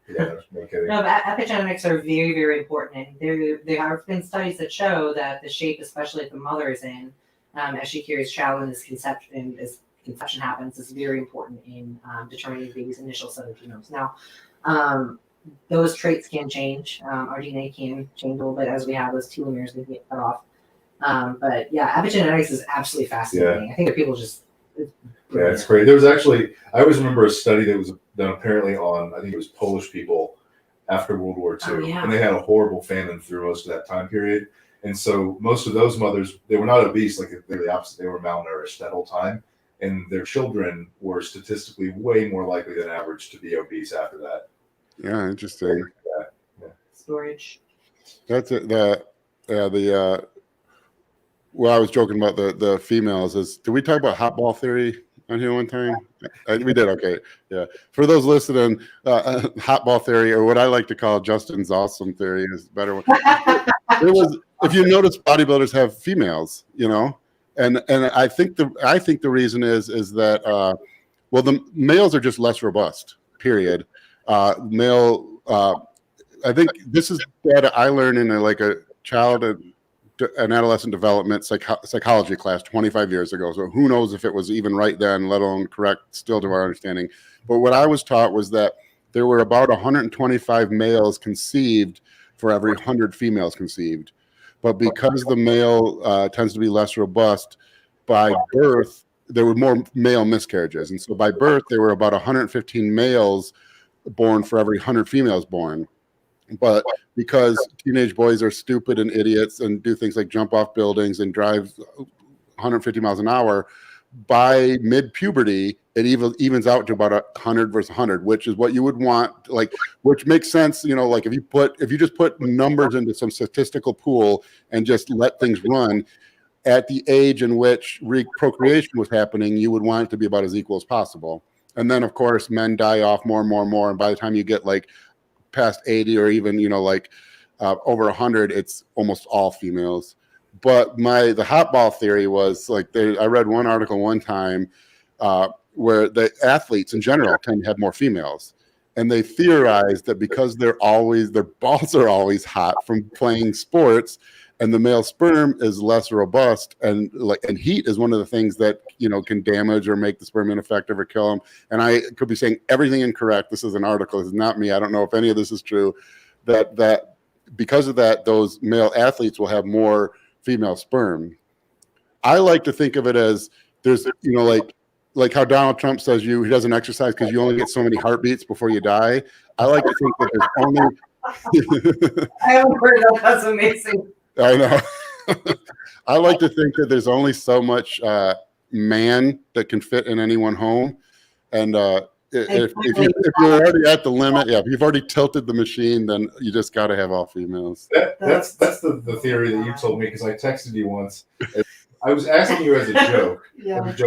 Yeah, no kidding. No, but epigenetics are very, very important, and there have been studies that show that the shape, especially if the mother is in, as she carries child and as conception happens, is very important in determining the baby's initial set of genomes. Now, those traits can change. Our DNA can change a little bit as we have those telomeres that get cut off. But yeah, epigenetics is absolutely fascinating. Yeah. I think that people just. Yeah, it's great. There was actually, I always remember a study that was done apparently on, I think it was Polish people after World War II. Oh, yeah. And they had a horrible famine through most of that time period. And so most of those mothers, they were not obese, like they were the opposite. They were malnourished that whole time. And their children were statistically way more likely than average to be obese after that. Yeah, interesting. Yeah. Storage. That's it. Well, I was joking about the females. Did we talk about hot ball theory on here one time? We did. Okay. Yeah. For those listening, hot ball theory, or what I like to call Justin's awesome theory, is a better one. If you notice, bodybuilders have females, you know, and I think the reason is that well, the males are just less robust. Period. I think this is data I learned in a child an adolescent development psychology class 25 years ago. So who knows if it was even right then, let alone correct still to our understanding. But what I was taught was that there were about 125 males conceived for every 100 females conceived. But because the male tends to be less robust, by birth, there were more male miscarriages. And so by birth, there were about 115 males born for every 100 females born. But because teenage boys are stupid and idiots and do things like jump off buildings and drive 150 miles an hour, by mid-puberty, it evens out to about 100 versus 100, which is what you would want, which makes sense, you know, like if you just put numbers into some statistical pool and just let things run, at the age in which procreation was happening, you would want it to be about as equal as possible. And then, of course, men die off more and more and more. And by the time you get past 80 or even, over 100, it's almost all females. But the hot ball theory was like, I read one article one time where the athletes in general tend to have more females. And they theorized that because their balls are always hot from playing sports, and the male sperm is less robust, and heat is one of the things that can damage or make the sperm ineffective or kill them. And I could be saying everything incorrect. This is an article. This is not me. I don't know if any of this is true. That because of that, those male athletes will have more female sperm. I like to think of it as there's like how Donald Trump says he doesn't exercise because you only get so many heartbeats before you die. I like to think that there's only I haven't heard that. That's amazing. I know. I like to think that there's only so much man that can fit in any one home. And if you're already at the limit, if you've already tilted the machine, then you just got to have all females. That's the theory that you told me, because I texted you once. I was asking you as a joke,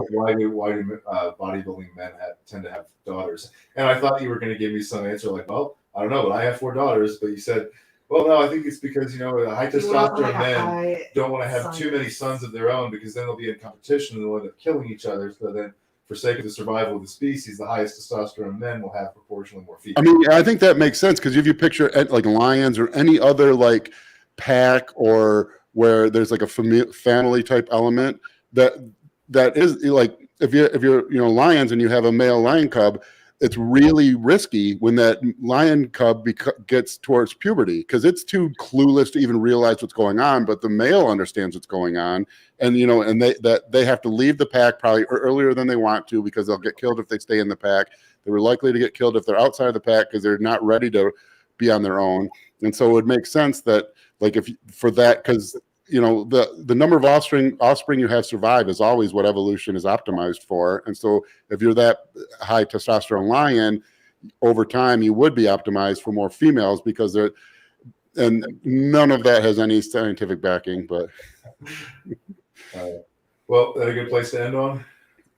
why do bodybuilding men tend to have daughters? And I thought you were going to give me some answer like, well, I don't know, but I have 4 daughters. But you said, well, no, I think it's because, high testosterone men don't want to have too many sons of their own, because then they'll be in competition and they'll end up killing each other. So then, for sake of the survival of the species, the highest testosterone men will have proportionally more females. I mean, I think that makes sense, because if you picture like lions or any other like pack, or where there's like a family type element, that is like, if you're lions and you have a male lion cub, it's really risky when that lion cub gets towards puberty, because it's too clueless to even realize what's going on. But the male understands what's going on, and and they have to leave the pack probably earlier than they want to, because they'll get killed if they stay in the pack. They were likely to get killed if they're outside of the pack, because they're not ready to be on their own. And so it would make sense that, like, because the number of offspring you have survive is always what evolution is optimized for. And so if you're that high testosterone lion, over time you would be optimized for more females, because and none of that has any scientific backing. But well, that's a good place to end on.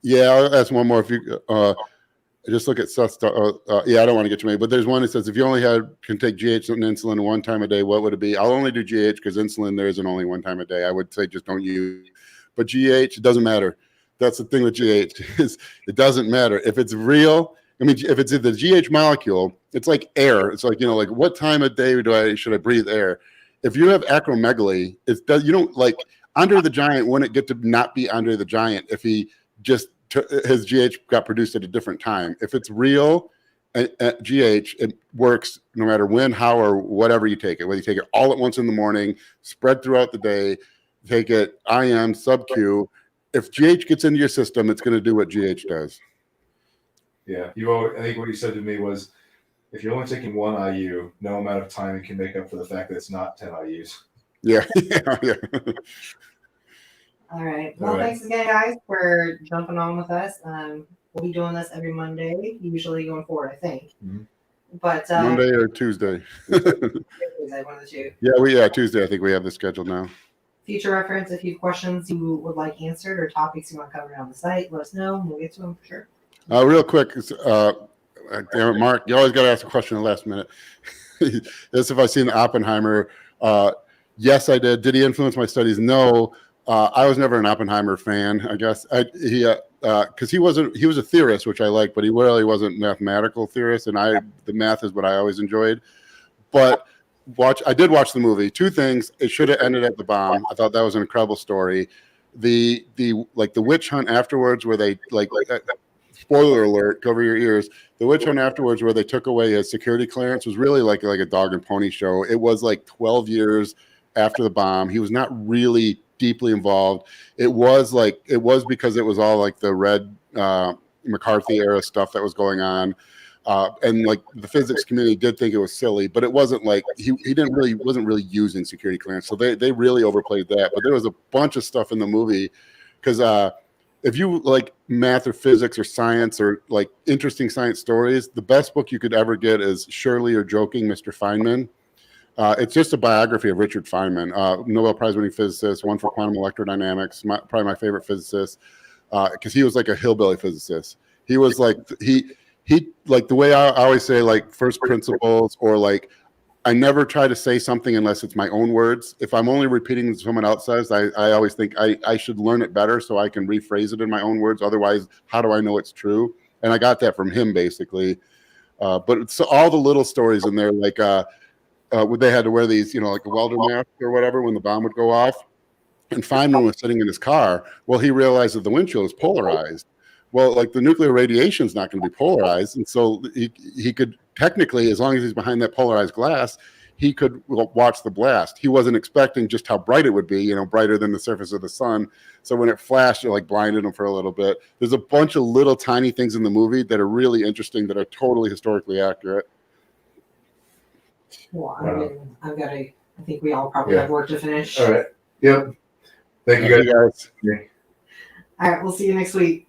Yeah, I'll ask one more. If you just look at Seth's, I don't want to get too many, but there's one that says, if you only can take GH and insulin one time a day, what would it be? I'll only do GH, because insulin there isn't only one time a day. I would say just don't use. But GH, it doesn't matter. That's the thing with GH, is it doesn't matter. If it's real, I mean, if it's in the GH molecule, it's like air. It's like, like, what time of day should I breathe air? If you have acromegaly, you don't, like, Andre the Giant wouldn't get to not be Andre the Giant if he just his GH got produced at a different time. If it's real at GH, it works no matter when, how, or whatever you take it. Whether you take it all at once in the morning, spread throughout the day, take it IM, sub-Q. If GH gets into your system, it's going to do what GH does. Yeah, I think what you said to me was, if you're only taking 1 IU, no amount of timing can make up for the fact that it's not 10 IUs. Yeah. All right. Well, thanks again, guys, for jumping on with us. We'll be doing this every Monday, usually going forward, I think. Mm-hmm. But Monday or Tuesday. Tuesday, one of the two. Yeah, Tuesday. I think we have the schedule now. Future reference, if you have questions you would like answered or topics you want to cover on the site, let us know, and we'll get to them for sure. Real quick, damn it, Mark, you always got to ask a question in the last minute. As if I've seen Oppenheimer. Yes, I did. Did he influence my studies? No. I was never an Oppenheimer fan, I guess. Because he was a theorist, which I like, but he really wasn't a mathematical theorist, and the math is what I always enjoyed. But I did watch the movie. 2 things: it should have ended at the bomb. I thought that was an incredible story. The witch hunt afterwards, where they spoiler alert, cover your ears. The witch hunt afterwards, where they took away his security clearance, was really like a dog and pony show. It was like 12 years after the bomb. He was not really deeply involved. It was because it was all like the Red McCarthy era stuff that was going on, and like the physics community did think it was silly, but it wasn't like he wasn't really using security clearance, so they really overplayed that. But there was a bunch of stuff in the movie, because if you like math or physics or science or like interesting science stories, the best book you could ever get is Surely You're Joking, Mr. Feynman. It's just a biography of Richard Feynman, Nobel Prize-winning physicist, one for quantum electrodynamics, probably my favorite physicist, because he was like a hillbilly physicist. He was like he like, the way I always say, like, first principles, or like I never try to say something unless it's my own words. If I'm only repeating what someone else says, I always think I should learn it better so I can rephrase it in my own words. Otherwise, how do I know it's true? And I got that from him, basically. But it's all the little stories in there, like they had to wear these, like a welder mask or whatever when the bomb would go off. And Feynman was sitting in his car. Well, he realized that the windshield is polarized. Well, like the nuclear radiation is not going to be polarized. And so he could technically, as long as he's behind that polarized glass, he could watch the blast. He wasn't expecting just how bright it would be, brighter than the surface of the sun. So when it flashed, it like blinded him for a little bit. There's a bunch of little tiny things in the movie that are really interesting that are totally historically accurate. Well, I think we all probably have work to finish. All right. Yep. Thank you guys. All right, we'll see you next week.